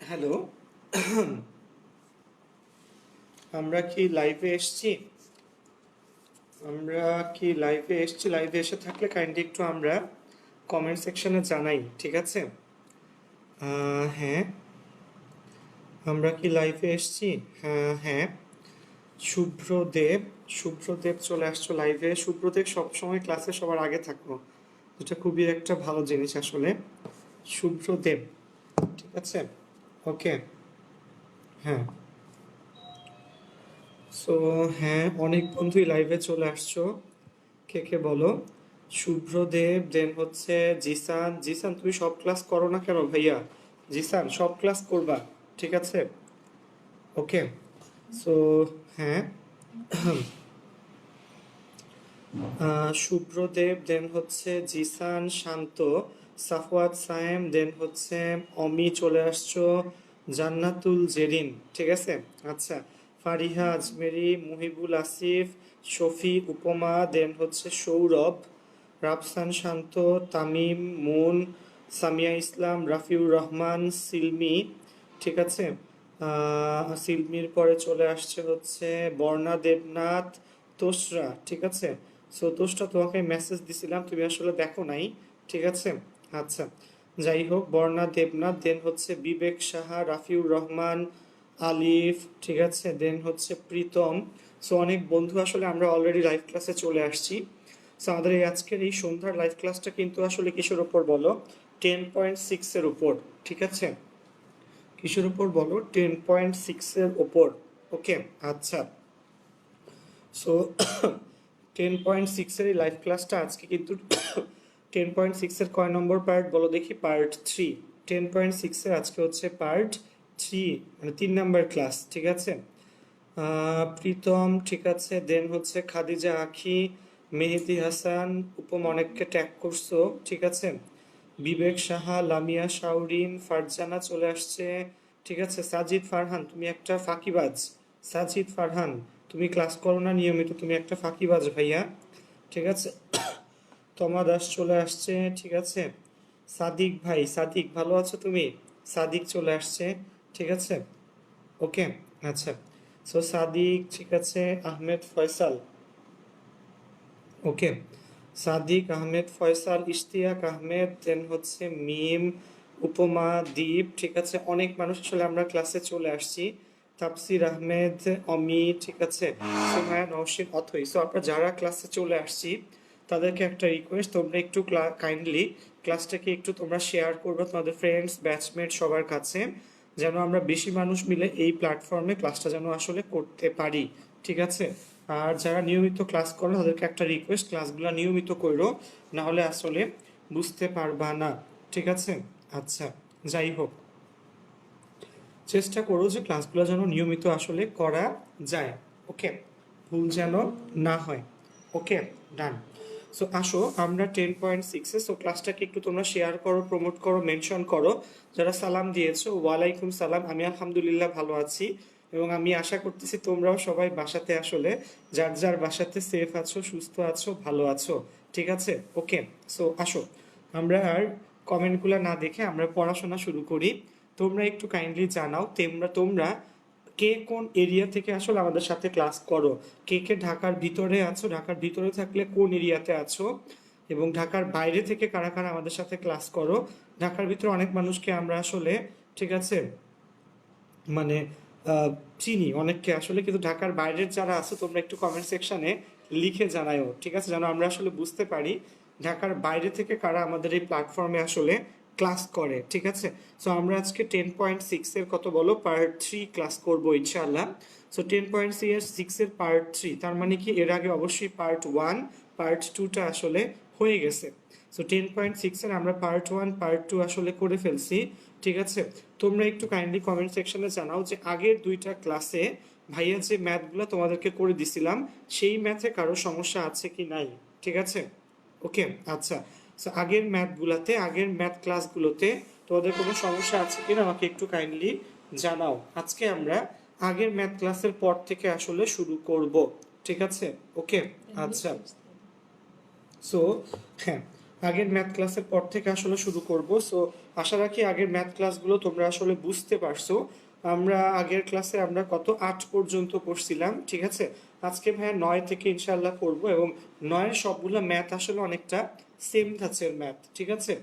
Hello. আমরা কি লাইভে এসেছি? লাইভে এসে থাকলে কাইন্ডলি একটু আমরা কমেন্ট সেকশনে জানাই, ঠিক আছে? হ্যাঁ, আমরা কি লাইভে এসেছি? হ্যাঁ হ্যাঁ। শুভ্রদেব শুভ্রদেব চলে আসছো লাইভে। শুভ্রদেব সবসময় ক্লাসে সবার আগে থাকো, যেটা খুবই একটা ভালো জিনিস আসলে। শুভ্রদেব, ঠিক আছে, ওকে। হ্যাঁ, সো হ্যাঁ, অনেক বন্ধুই লাইভে চলে আসছো। কে কে বলো? শুভ্রদেব, দেন হচ্ছে জিসান। জিসান তুমি সব ক্লাস করো না কেন ভাইয়া? জিসান সব ক্লাস করবা, ঠিক আছে, ওকে। সো হ্যাঁ, শুভ্রদেব, দেন হচ্ছে জিসান, শান্ত, সাফওয়াত সায়েম, দেন হচ্ছে অমি চলে আসছো, জান্নাতুল জেরিন, ঠিক আছে, আচ্ছা। ফারিহা আজমেরি, মুহিবুল আসিফ, শফি, উপমা, দেন হচ্ছে সৌরভ, রাফসান শান্ত, তামিম, মুন, সামিয়া ইসলাম, রাফিউর রহমান, সিলমি, ঠিক আছে। সিলমির পরে চলে আসছে হচ্ছে বর্ণা দেবনাথ, তোসরা, ঠিক আছে। সো তোসটা তোমাকে মেসেজ দিছিলাম, তুমি আসলে দেখো নাই, ঠিক আছে, আচ্ছা। যাই হোক, বর্ণা দেবনাথ, দেন হচ্ছে বিবেক সাহা, রাফিউর রহমান, আলিফ, ঠিক আছে, দেন হচ্ছে প্রীতম। সো অনেক বন্ধু আসলে আমরা অলরেডি লাইভ ক্লাসে চলে আসছি। সো আমাদের এই আজকের এই সন্ধ্যার লাইভ ক্লাসটা কিন্তু আসলে কিসের উপর বলো? 10.6 এর উপর, ঠিক আছে। কিসের উপর বলো? 10.6 এর উপর, ওকে, আচ্ছা। সো 10.6 এর এই লাইভ ক্লাসটা আজকে কিন্তু 10.6 এর কয় নম্বর পার্ট বলো দেখি? পার্ট 3। 10.6 এর আজকে হচ্ছে পার্ট 3, মানে 3 নম্বর ক্লাস, ঠিক আছে। প্রীতম, ঠিক আছে, দেন হচ্ছে খাদিজা আখি, মেহেদি হাসান, উপম অনেককে ট্যাগ করছো, ঠিক আছে। বিবেক সাহা, লামিয়া শাওরিন, ফারজানা চলে আসছে, ঠিক আছে। সাজিদ ফারহান, তুমি একটা ফাঁকিবাজ। সাজিদ ফারহান, তুমি ক্লাস করো না নিয়মিত, তুমি একটা ফাঁকিবাজ ভাইয়া, ঠিক আছে। তমা দাস চলে আসছে, ঠিক আছে। সাদিক ভাই, সাদিক ভালো আছো তুমি? সাদিক চলে আসছে, ঠিক আছে, ওকে, আচ্ছা। সো সাদিক, ঠিক আছে। আহমেদ ফয়সাল, ওকে। সাদিক আহমেদ, ফয়সাল, ইশতিয়াক আহমেদ, দেন হচ্ছে মিম, উপমা, দীপ, ঠিক আছে। অনেক মানুষ আসলে আমরা ক্লাসে চলে আসছি। তাপসির আহমেদ, অমি, ঠিক আছে, সুমায়া, নওশিন, অথই। সো আপনারা যারা ক্লাসে চলে আসছি তাদেরকে একটা রিকোয়েস্ট, তোমরা একটু কাইন্ডলি ক্লাসটাকে একটু তোমরা শেয়ার করবে তোমাদের ফ্রেন্ডস, ব্যাচমেট সবার কাছে, যেন আমরা বেশি মানুষ মিলে এই প্ল্যাটফর্মে ক্লাসটা যেন আসলে করতে পারি, ঠিক আছে। আর যারা নিয়মিত ক্লাস করো তাদেরকে একটা রিকোয়েস্ট, ক্লাসগুলো নিয়মিত করো, না হলে আসলে বুঝতে পারবা না, ঠিক আছে, আচ্ছা। যাই হোক, চেষ্টা করো যে ক্লাসগুলো যেন নিয়মিত আসলে করা যায়, ওকে, ভুল যেন না হয়, ওকে, ডান। সো আসো আমরা 10.6-এ, সো ক্লাসটাকে একটু তোমরা শেয়ার করো, প্রমোট করো, মেনশন করো। যারা সালাম দিয়েছো, ওয়ালাইকুম সালাম। আমি আলহামদুলিল্লাহ ভালো আছি, এবং আমি আশা করতেছি তোমরাও সবাই বাসাতে আসলে যার যার বাসাতে সেফ আছো, সুস্থ আছো, ভালো আছো, ঠিক আছে, ওকে। সো আসো আমরা আর কমেন্টগুলো না দেখে আমরা পড়াশোনা শুরু করি। তোমরা একটু কাইন্ডলি জানাও তোমরা তোমরা কে কোন এরিয়া থেকে আসলে আমাদের সাথে ক্লাস করো। কে কে ঢাকার ভিতরে আছো? ঢাকার ভিতরে থাকলে কোন এরিয়াতে আছো? এবং ঢাকার বাইরে থেকে কারা কারা আমাদের সাথে ক্লাস করো? ঢাকার ভিতরে অনেক মানুষকে আমরা আসলে, ঠিক আছে, মানে চিনি অনেককে আসলে, কিন্তু ঢাকার বাইরের যারা আছে তোমরা একটু কমেন্ট সেকশনে লিখে জানাও, ঠিক আছে, যেন আমরা আসলে বুঝতে পারি ঢাকার বাইরে থেকে কারা আমাদের এই প্ল্যাটফর্মে আসলে ক্লাস করে, ঠিক আছে। সো আমরা আজকে 10.6-এর কত বলো? পার্ট 3 ক্লাস করবো ইনশাআল্লাহ। সো 10.6-এর পার্ট 3, তার মানে কি এর আগে অবশ্যই পার্ট 1, পার্ট 2টা আসলে হয়ে গেছে। সো 10.6-এর আমরা পার্ট 1, পার্ট 2 আসলে করে ফেলছি, ঠিক আছে। তোমরা একটু কাইন্ডলি কমেন্ট সেকশনে জানাও যে আগের 2টা ক্লাসে ভাইয়া যে ম্যাথগুলো তোমাদেরকে করে দিছিলাম সেই ম্যাথে কারো সমস্যা আছে কি নাই, ঠিক আছে, ওকে, আচ্ছা। সো আগের ম্যাথগুলোতে, আগের ম্যাথ ক্লাসগুলোতে তোমাদের কোনো সমস্যা আছে কিনা আমাকে একটু কাইন্ডলি জানাও। আজকে আমরা আগের ম্যাথ ক্লাসের পর থেকে আসলে শুরু করব, ঠিক আছে, ওকে, আচ্ছা। সো হ্যাঁ, আগের ম্যাথ ক্লাসের পর থেকে আসলে শুরু করব। সো আশা রাখি আগের ম্যাথ ক্লাসগুলো তোমরা আসলে বুঝতে পারছো। আমরা আগের ক্লাসে আমরা কত 8 পর্যন্ত পড়ছিলাম, ঠিক আছে। আজকে ভাইয়া 9 থেকে ইনশাল্লাহ পড়বো, এবং 9-এর সবগুলো ম্যাথ আসলে অনেকটা সেম ধাঁচের ম্যাথ, ঠিক আছে।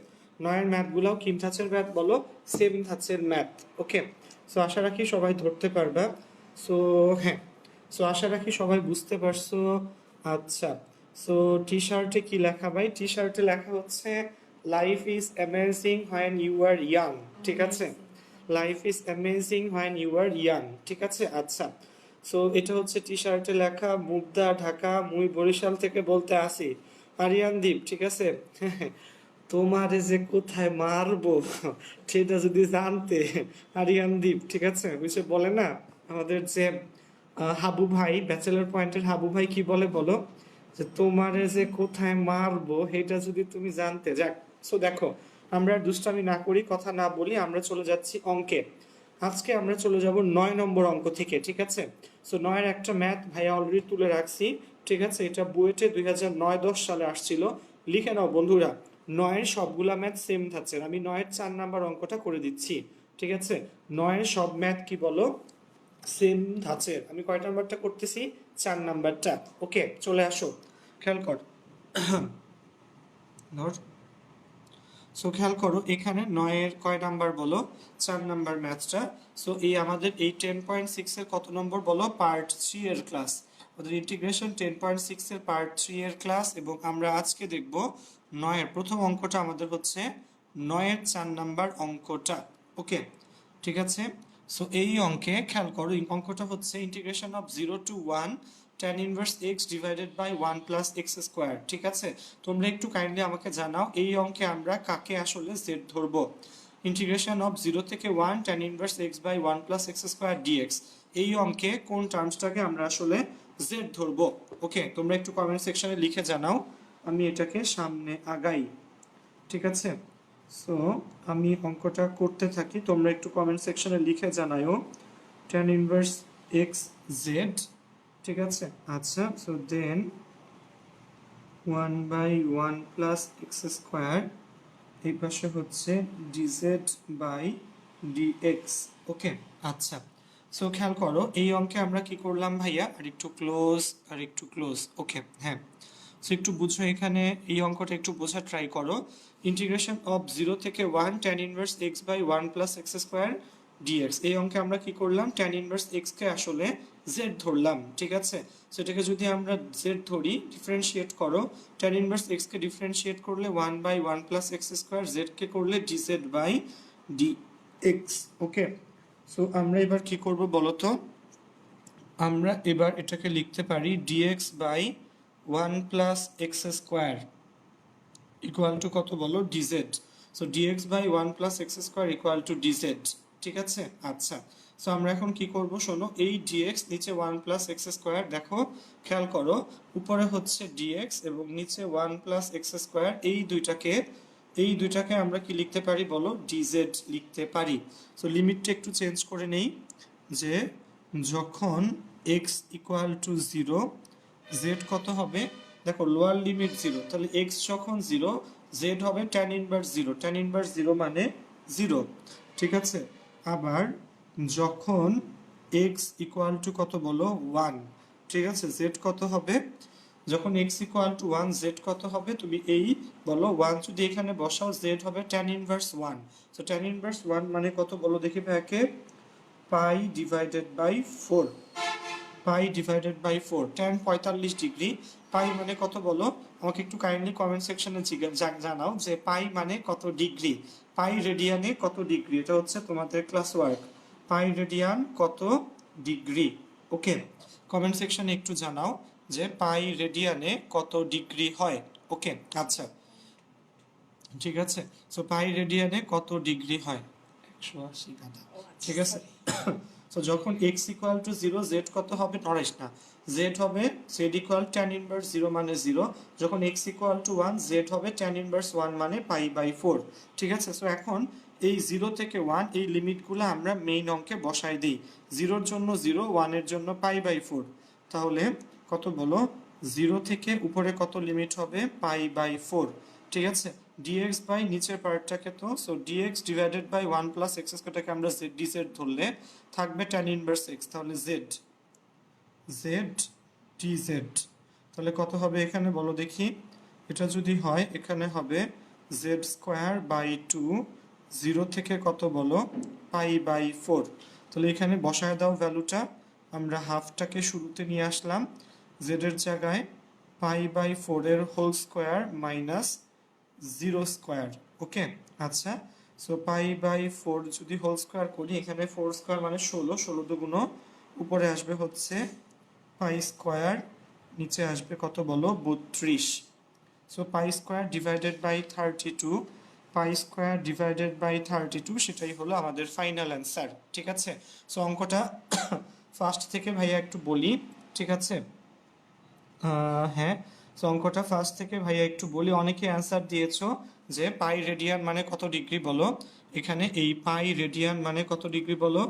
9-এর ম্যাথগুলোও কি ধাঁচের ম্যাথ বলো, সেম ধাঁচের ম্যাথ। ওকে, সো আশা রাখি সবাই ধরতে পারবা। সো হ্যাঁ, সো আশা রাখি সবাই বুঝতে পারছো। আচ্ছা, সো টি শার্টে কি লেখা ভাই? টি শার্টে লেখা হচ্ছে life is amazing when you are young, ঠিক আছে। Life is amazing when you are young, ঠিক আছে। আচ্ছা, সো এটা হচ্ছে টি শার্টে লেখা। মুগদা, ঢাকা, মুই বরিশাল থেকে বলতে আসি। আরিয়ান দ্বীপ, ঠিক আছে। তোমারে যে কোথায় মারবো সেটা যদি জানতে, আরিয়ান দ্বীপ, ঠিক আছে। বুঝে বলে না আমাদের যে হাবু ভাই, ব্যাচেলার পয়েন্টের হাবু ভাই কি বলে বলো, যে তোমারে যে কোথায় মারবো সেটা যদি তুমি জানতে। যাক, সো দেখো, আমরা আর দুষ্টামি না করি, কথা না বলি, আমরা চলে যাচ্ছি অঙ্কে। আজকে আমরা চলে যাব 9 নম্বর অঙ্ক থেকে, ঠিক আছে। সো 9-এর একটা ম্যাথ ভাইয়া অলরেডি তুলে রাখছি, ঠিক আছে। এটা বুয়েটে 2009-10 সালে আসছিল। লিখে নাও বন্ধুরা, 9-এর সবগুলা ম্যাথ সেম থাকছে। আমি 9-এর 4 নাম্বার অঙ্কটা করে দিচ্ছি, ঠিক আছে। 9-এর সব ম্যাথ কি বলো, সেম ধাঁচের। আমি কয় নাম্বারটা করতেছি, 4 নাম্বারটা। ওকে, চলে আসো, খেয়াল কর। ধর, সো খেয়াল করো এখানে 9-এর কয় নাম্বার বলো, 4 নাম্বার ম্যাথটা। সো এই আমাদের এই 10.6 এর কত নম্বর বলো, পার্ট 3 এর ক্লাস। আমাদের ইন্টিগ্রেশন 10.6 এর পার্ট 3 এর ক্লাস, এবং আমরা আজকে দেখব 9-এর প্রথম অঙ্কটা আমাদের হচ্ছে 9-এর 4 নাম্বার অঙ্কটা। ওকে, ঠিক আছে। সো এই অঙ্কে খেয়াল করো, এই অঙ্কটা হচ্ছে integration of 0 to 1 tan inverse x divided by 1 plus x square, ঠিক আছে। তোমরা একটু কাইন্ডলি আমাকে জানাও এই অঙ্কে আমরা কাকে আসলে z ধরবো। ইন্টিগ্রেশন অফ 0 থেকে 1 tan inverse x by 1 plus x square dx, এই অঙ্কে কোন টার্মসটাকে আমরা আসলে z ধরবো। ওকে, তোমরা একটু কমেন্ট সেকশনে লিখে জানাও, আমি এটাকে সামনে আগাই, ঠিক আছে। সো আমি অঙ্কটা করতে থাকি, তোমরা একটু কমেন্ট সেকশনে লিখে জানাও tan ইনভার্স এক্স জেড, ঠিক আছে। আচ্ছা, so then 1/1 plus x square, এই পাশে হচ্ছে ডিজেড বাই ডিএক্স। ওকে, আচ্ছা। সো খেয়াল করো এই অঙ্কে আমরা কি করলাম ভাইয়া, আর একটু ক্লোজ, আর একটু ক্লোজ। ওকে, হ্যাঁ। সো একটু বুঝো এখানে, এই অঙ্কটা একটু বোঝা ট্রাই করো। ইন্টিগ্রেশন অফ 0 থেকে 1 tan inverse x by 1 plus x square dx, এই অঙ্কে আমরা কি করলাম, tan ইনভার্স এক্স কে আসলে জেড ধরলাম, ঠিক আছে। সেটাকে যদি আমরা জেড ধরি, ডিফারেন্সিয়েট করো, tan ইনভার্স এক্স কে ডিফারেন্সিয়েট করলে 1/1 প্লাস এক্স স্কোয়ার, জেড কে করলে dz by dx. Okay, so আমরা এবার কি করব বলো তো, আমরা এবার এটাকে লিখতে পারি dx by 1 plus x square equal to কত বলো, dz। So dx by 1 plus x square equal to dz, ঠিক আছে। আচ্ছা, সো আমরা এখন কি করব শোনো, এই dx নিচে 1 প্লাস এক্স স্কোয়ার, দেখো খেয়াল করো উপরে হচ্ছে dx এবং নিচে 1 প্লাস এক্স স্কোয়ার, এই দুইটাকে আমরা কি লিখতে পারি বলো, dz লিখতে পারি। সো লিমিটটা একটু চেঞ্জ করে নেই, যে যখন x ইকুয়াল টু 0, z কত হবে, দেখো লোয়ার লিমিট 0, তাহলে x যখন 0, z হবে tan ইনভার্স 0, tan ইনভার্স 0 মানে 0, ঠিক আছে। আবার যখন x ইকুয়াল টু কত বলো 1, ঠিক আছে, z কত হবে, যখন x ইকুয়াল টু 1, z কত হবে, তুমি এই বলো 1 যদি এখানে বসাও, z হবে tan inverse 1। So tan inverse 1 মানে কত বলো দেখি ভাইকে, pi divided by 4, pi divided by 4, tan 45 degree. Pi মানে কত বলো, আমাকে একটু কাইন্ডলি কমেন্ট সেকশনে জানাও যে পাই মানে কত ডিগ্রি, পাই রেডিয়ানে কত ডিগ্রি, এটা হচ্ছে তোমাদের ক্লাস ওয়ার্ক, পাই রেডিয়ান কত ডিগ্রি। ওকে, কমেন্ট সেকশনে একটু জানাও যে পাই রেডিয়ানে কত ডিগ্রি হয়। ওকে, আচ্ছা, ঠিক আছে। সো পাই রেডিয়ানে কত ডিগ্রি হয়, 180 গাদা, ঠিক আছে। সো যখন x ইকুয়াল টু 0, z কত হবে, নড়াইস না, z হবে z ইকুয়াল tan ইনভার্স 0 মানে 0, যখন x ইকুয়াল টু 1, z হবে tan ইনভার্স 1 মানে পাই বাই 4, ঠিক আছে। সো এখন এই 0 থেকে 1 এই লিমিটগুলো আমরা মেইন অঙ্কে বসাই দিই, 0 এর জন্য 0, 1 এর জন্য পাই বাই 4, তাহলে কত বলো, 0 থেকে উপরে কত লিমিট হবে, পাই বাই 4, ঠিক আছে, ডিএক্স বাই নিচের পার্টটাকে তো so dx divided by 1 plus x স্কোয়ারটাকে আমরা জেড ডিজেড ধরলে থাকবে ট্যান ইনভার্স এক্স, তাহলে জেড জেড ডিজেড, তাহলে কত হবে এখানে বলো দেখি। এটা যদি হয় এখানে হবে জেড স্কোয়ার বাই 2, 0 থেকে কত বলো পাই বাই 4, তাহলে এখানে বসায় দাও ভ্যালুটা। আমরা হাফটাকে শুরুতে নিয়ে আসলাম, জেডের জায়গায় পাই বাই 4 এর হোল স্কোয়ার মাইনাস 0 স্কোয়ার। ওকে, আচ্ছা, সো পাই বাই 4 যদি হোল স্কোয়ার করি, এখানে 4 স্কোয়ার মানে 16, 16 দুগুণ উপরে আসবে হচ্ছে পাই স্কোয়ার, নিচে আসবে কত বলো 32। So pi square divided by 32, pi square divided by 32, সেটাই হলো আমাদের ফাইনাল অ্যান্সার। ঠিক আছে, সো অঙ্কটা ফার্স্ট থেকে ভাইয়া একটু বলি। ঠিক আছে, হ্যাঁ, সো অঙ্কটা ফার্স্ট থেকে ভাইয়া একটু বলি। অনেকে অ্যান্সার দিয়েছো যে পাই রেডিয়ান মানে কত ডিগ্রি বলো। এখানে এই পাই রেডিয়ান মানে কত ডিগ্রি বলো,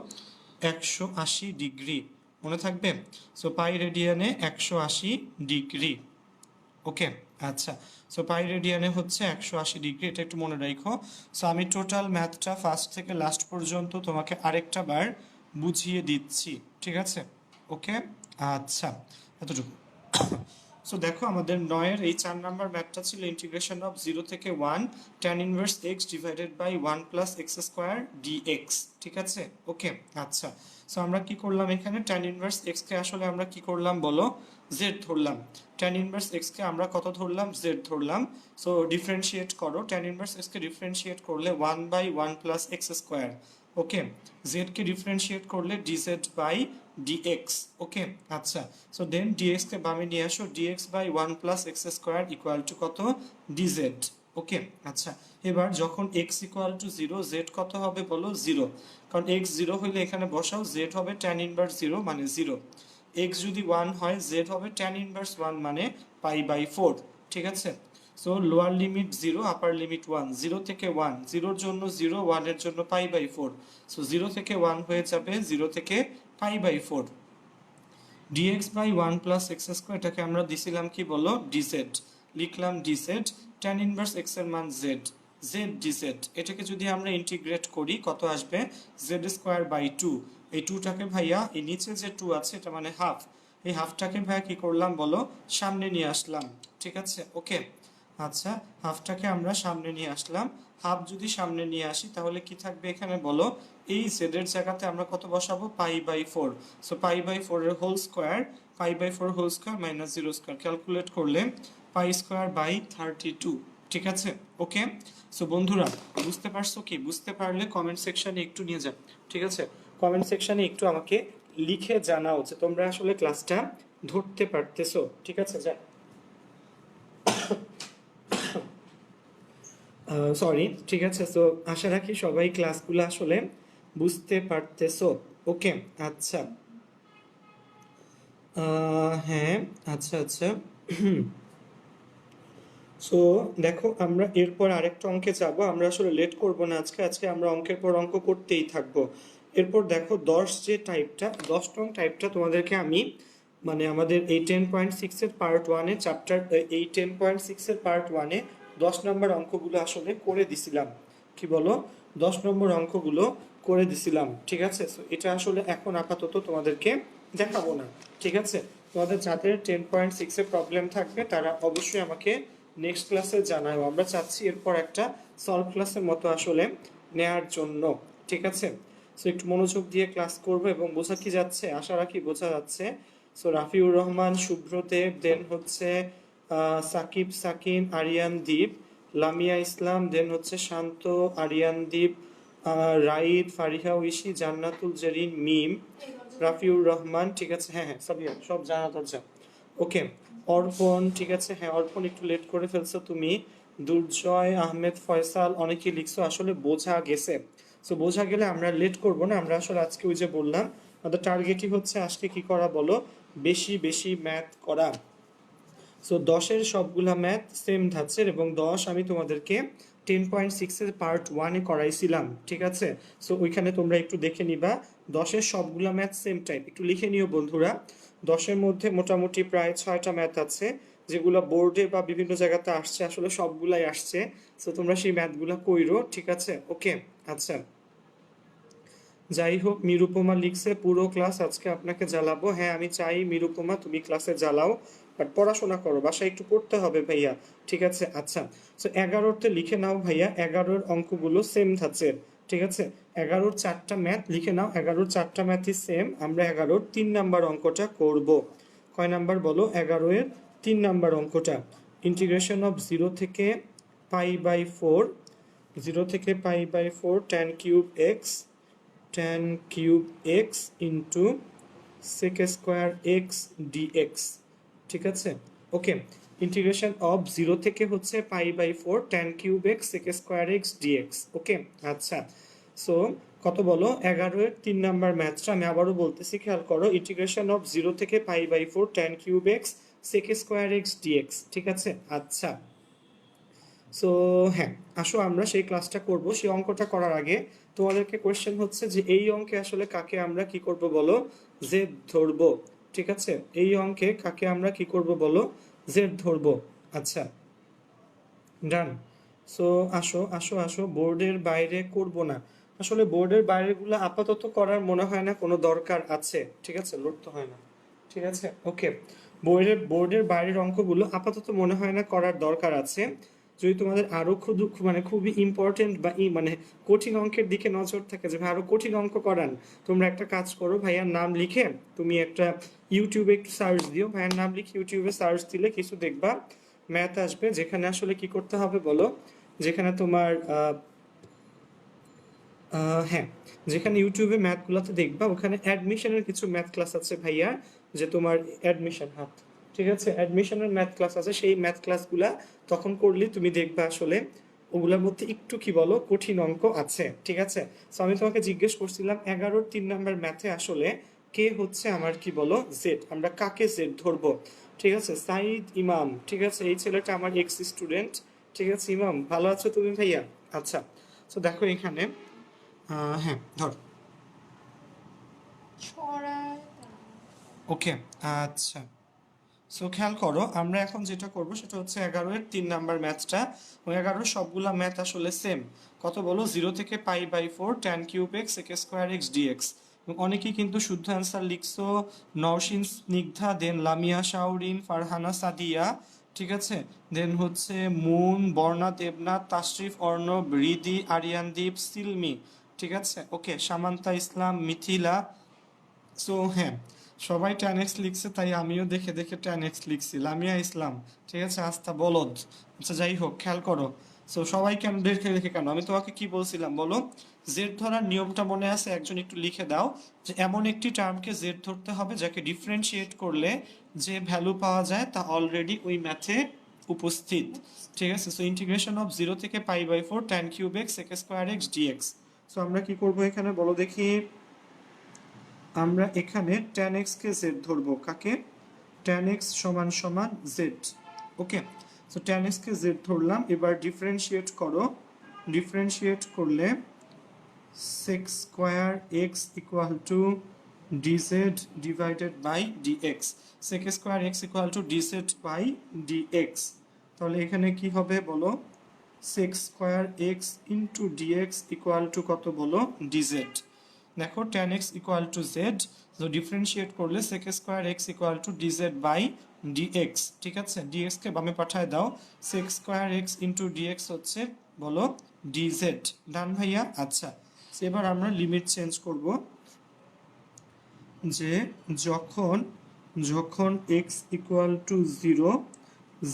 180 ডিগ্রি, মনে থাকবে। সো পাই রেডিয়ানে 180 ডিগ্রি। ওকে, আচ্ছা, সো পাই রেডিয়ানে হচ্ছে 180 ডিগ্রি, এটা একটু মনে রাখো। সো আমি টোটাল ম্যাথটা ফার্স্ট থেকে লাস্ট পর্যন্ত তোমাকে আরেকটা বার বুঝিয়ে দিচ্ছি। ঠিক আছে, ওকে, আচ্ছা, এতটুকু। সো দেখো আমাদের 9-এর এই 4 নাম্বার ম্যাথটা ছিল ইন্টিগ্রেশন অফ 0 থেকে 1 tan inverse x divided by 1 plus x square dx। ঠিক আছে, ওকে, আচ্ছা, সো আমরা কি করলাম এখানে tan ইনভার্স x কে আসলে আমরা কি করলাম বলো, z ধরলাম। tan ইনভার্স x কে আমরা কত ধরলাম, z ধরলাম। সো ডিফারেন্সিয়েট করো, tan ইনভার্স x কে ডিফারেন্সিয়েট করলে 1 by 1 plus x square. Okay, z কে ডিফারেন্সিয়েট করলে dz বাই dx। ওকে, আচ্ছা, সো দেন dx কে বামে নিয়ে আসো, dx by 1 plus x square equal to কত, dz। ওকে, আচ্ছা, এবার যখন x ইকুয়াল টু 0, z কত হবে বলো, 0, কারণ x 0 হইলে এখানে বসাও, z হবে tan ইনভার্স 0 মানে 0। x যদি 1 হয়, z হবে tan ইনভার্স 1 মানে পাই বাই 4। ঠিক আছে, সো লোয়ার লিমিট 0, আপার লিমিট 1, 0 থেকে 1, 0-র জন্য 0, 1-এর জন্য পাই বাই 4। সো 0 থেকে 1 হয়ে যাবে 0 থেকে pi by 4। dx by 1 plus x square, এটাকে আমরা দিছিলাম কি বলো, dz, লিখলাম dz, tan ইনভার্স x এর মান z, z dz, এটাকে যদি আমরা ইন্টিগ্রেট করি কত আসবে, z স্কোয়ার বাই 2। এই 2টাকে ভাইয়া এই নিচে যে 2 আছে এটা মানে হাফ, এই হাফটাকে ভাইয়া কি করলাম বলো, সামনে নিয়ে আসলাম। ঠিক আছে, ওকে, আচ্ছা, হাফটাকে আমরা সামনে নিয়ে আসলাম। হাফ যদি সামনে নিয়ে আসি তাহলে কি থাকবে এখানে বলো, এই জেড এর জায়গাতে আমরা কত বসাবো, pi by 4। So pi by 4 এর whole square, pi by 4 whole square minus 0 square, calculate করলে পাই স্কোয়ার বাই 32। ঠিক আছে, ওকে, সো বন্ধুরা বুঝতে পারছো কি, বুঝতে পারলে কমেন্ট সেকশনে একটু নিয়ে যাও। ঠিক আছে, কমেন্ট সেকশনে একটু আমাকে লিখে জানাও যে তোমরা আসলে ক্লাসটা ধরতে পারতেছো। ঠিক আছে, যা সরি, ঠিক আছে, সো আশা রাখি সবাই ক্লাসগুলো আসলে বুঝতে পারতেছো। ওকে, আচ্ছা, হ্যাঁ, আচ্ছা আচ্ছা, সো দেখো আমরা এরপর আরেকটা অঙ্কে যাব। আমরা আসলে লেট করব না আজকে, আজকে আমরা অঙ্কের পর অঙ্ক করতেই থাকবো। এরপর দেখো 10 যে টাইপটা, 10 নং টাইপটা তোমাদেরকে আমি মানে আমাদের এই 10.6 এর পার্ট 1-এ চ্যাপ্টার, এই 10.6 এর পার্ট 1-এ 10 নম্বর অঙ্কগুলো আসলে করে দিছিলাম। কি বলো, 10 নম্বর অঙ্কগুলো করে দিছিলাম। ঠিক আছে, সো এটা আসলে এখন আপাতত তোমাদেরকে দেখাবো না। ঠিক আছে, তোমাদের যাদের 10.6 এ প্রবলেম থাকবে তারা অবশ্যই আমাকে নেক্সট ক্লাসে জানাও। আমরা চাচ্ছি এরপর একটা সলভ ক্লাসের মতো আসলে নেয়ার জন্য। ঠিক আছে, সো একটু মনোযোগ দিয়ে ক্লাস করব এবং বোঝা কি যাচ্ছে, আশা রাখি বোঝা যাচ্ছে। সো রাফিউর রহমান, শুভ্রদেব, দেন হচ্ছে সাকিব, সাকিন, আরিয়ান দ্বীপ, লামিয়া ইসলাম, দেন হচ্ছে শান্ত, আরিয়ান দ্বীপ, রাইদ, ফারিহা ঐশী, জান্নাতুল জেরিন, মিম, রাফিউর রহমান। ঠিক আছে, হ্যাঁ হ্যাঁ সবই সব জানা দরজা। ওকে, অর্পণ, ঠিক আছে, হ্যাঁ অর্পণ একটু লেট করে ফেলছো তুমি। দুর্জয় আহমেদ, ফয়সাল, অনেকেই লিখছো, আসলে বোঝা গেছে। সো বোঝা গেলে আমরা লেট করব না, আমরা আসলে আজকে ওই যে বললাম আমাদের টার্গেটই হচ্ছে আজকে কি করা বলো, বেশি বেশি ম্যাথ করা। সো 10-এর সবগুলা ম্যাথ সেম ধাঁচের এবং 10 আমি তোমাদেরকে 10.6 এর পার্ট 1-এ করাইছিলাম। ঠিক আছে, সো ওইখানে তোমরা একটু দেখে নিবা। 10-এর সবগুলা ম্যাথ সেম টাইপ, একটু লিখে নিও বন্ধুরা। 10-এর মধ্যে মোটামুটি প্রায় 6টা ম্যাথ আছে যেগুলো বোর্ডে বা বিভিন্ন জায়গাতে আসছে, আসলে সবগুলাই আসছে। সো তোমরা সেই ম্যাথগুলো কইরো, ঠিক আছে? ওকে, আচ্ছা। যাই হোক, নিরুপমা লিখছে পুরো ক্লাস আজকে আপনাকে জ্বালাবো। হ্যাঁ, আমি চাই নিরুপমা তুমি ক্লাসে জ্বালাও, বাট পড়াশোনা করো, বাসায় একটু পড়তে হবে ভাইয়া, ঠিক আছে? আচ্ছা, সো 11তে লিখে নাও ভাইয়া, 11-এর অঙ্কগুলো সেম ধাঁচের, ঠিক আছে? 11-র 4টা ম্যাথ লিখে নাও, 11-র 4টা ম্যাথই সেম। আমরা 11-র 3 নাম্বার অঙ্কটা করব। কয় নাম্বার বলো? 11-এর 3 নাম্বার অঙ্কটা। ইন্টিগ্রেশন অফ 0 থেকে π/4, 0 থেকে π/4 tan cube x, tan cube x into sec square x dx, ঠিক আছে? ওকে, ইন্টিগ্রেশন অফ 0 থেকে হচ্ছে π/4 tan cube x sec square x dx. Okay, আচ্ছা। সো কত বলো? 11-এর 3 নাম্বার ম্যাথটা আমি আবারও বলতেছি, খেয়াল করো। ইন্টিগ্রেশন অফ 0 থেকে π/4 tan cube x sec square x dx, ঠিক আছে? আচ্ছা, সো হ্যাঁ, আসো আমরা সেই ক্লাসটা করব। সেই অঙ্কটা করার আগে তোমাদেরকে কোয়েশ্চেন হচ্ছে যে এই অঙ্কে আসলে কাকে আমরা কি করব বলো? জেড ধরবো, ঠিক আছে? এই অঙ্কে কাকে আমরা কি করব বলো? জেড ধরবো। আচ্ছা, ডান। সো আসো আসো আসো, বোর্ডের বাইরে করব না। আসলে বোর্ডের বাইরেগুলো আপাতত করার মনে হয় না কোনো দরকার আছে, ঠিক আছে? লোড তো হয় না, ঠিক আছে? ওকে, বোর্ডের বাইরের অঙ্কগুলো আপাতত মনে হয় না করার দরকার আছে। যদি তোমাদের আরো মানে খুবই ইম্পর্টেন্ট বা মানে কঠিন অঙ্কের দিকে নজর থাকে যে ভাই আরো কঠিন অঙ্ক করান, তোমরা একটা কাজ করো, ভাইয়ার নাম লিখে তুমি একটা ইউটিউবে একটু সার্চ দিও। ভাইয়ার নাম লিখে ইউটিউবে সার্চ দিলে কিছু দেখবা ম্যাথ আসবে, যেখানে আসলে কি করতে হবে বলো? যেখানে তোমার হ্যাঁ, যেখানে ইউটিউবে ম্যাথগুলোতে দেখবা ওখানে অ্যাডমিশনের কিছু ম্যাথ ক্লাস আছে ভাইয়া, যে তোমার অ্যাডমিশন হাত, ঠিক আছে? অ্যাডমিশনের ম্যাথ ক্লাস আছে, সেই ম্যাথ ক্লাসগুলা তখন করলে তুমি দেখবা আসলে ওগুলোর মধ্যে একটু কি বলো কঠিন অঙ্ক আছে, ঠিক আছে? সো আমি তোমাকে জিজ্ঞেস করছিলাম 11-র 3 নাম্বার ম্যাথে আসলে কে হচ্ছে আমার কি বলো জেড, আমরা কাকে জেড ধরবো, ঠিক আছে? সাইদ ইমাম, ঠিক আছে? এই ছেলেটা আমার এক্স স্টুডেন্ট, ঠিক আছে? ইমাম, ভালো আছো তুমি ভাইয়া? আচ্ছা, তো দেখো এখানে হ্যাঁ ধর, ওকে, আচ্ছা। সো খেয়াল করো, আমরা এখন যেটা করব সেটা হচ্ছে 11-এর 3 নাম্বার ম্যাথটা। ওই 11-এর সবগুলা ম্যাথ আসলে সেম। কত বলো? 0 থেকে π/4 tan cube x sec square x dx. অনেকেই কিন্তু শুদ্ধ অ্যান্সার লিখছো, নওশিন স্নিগ্ধা, দেন লামিয়া শাওরিন, ফারহানা সাদিয়া, ঠিক আছে? দেন হচ্ছে মুন, বর্ণা দেবনাথ, তাশরিফ অর্ণব, রিদি, আরিয়ানদীপ, সিলমি, ঠিক আছে? ওকে, সামান্তা ইসলাম, মিথিলা। সো হ্যাঁ, সবাই 10x লিখছে, তাই আমিও দেখে দেখে 10x লিখছি। লামিয়া ইসলাম, ঠিক আছে? আস্থা বলদ। আচ্ছা, যাই হোক, খেয়াল করো। সো সবাই কেন দেখে দেখে কেন? আমি তোমাকে কি বলছিলাম বলো? জেড ধরার নিয়মটা মনে আছে? একজন একটু লিখে দাও যে এমন একটি টার্মকে জেড ধরতে হবে যাকে ডিফারেন্সিয়েট করলে যে ভ্যালু পাওয়া যায় তা অলরেডি ওই ম্যাথে উপস্থিত, ঠিক আছে? সো ইন্টিগ্রেশন অফ 0 থেকে π/4 tan cube x sec square x dx. So আমরা কি করব এখানে বলো দেখি? আমরা এখানে tan x কে z ধরবো। কাকে? tan x সমান সমান z। Okay, so tan x কে z ধরলাম। এবার ডিফারেন্সিয়েট করো, ডিফারেন্সিয়েট করলে sec square x equal to dz divided by dx, sec square x equal to dz by dx। তাহলে এখানে কি হবে বলো? sec square x into dx equal to কত বলো? dz। দেখো tan x equal to z, তো ডিফারেন্সিয়েট করলে sec square x equal to dz by dx, ঠিক আছে? dx কে বামে পাঠায় দাও, sec square x into dx হচ্ছে বলো dz। ডান ভাইয়া? আচ্ছা, এবার আমরা লিমিট চেঞ্জ করব, যে যখন যখন x ইকুয়াল টু 0,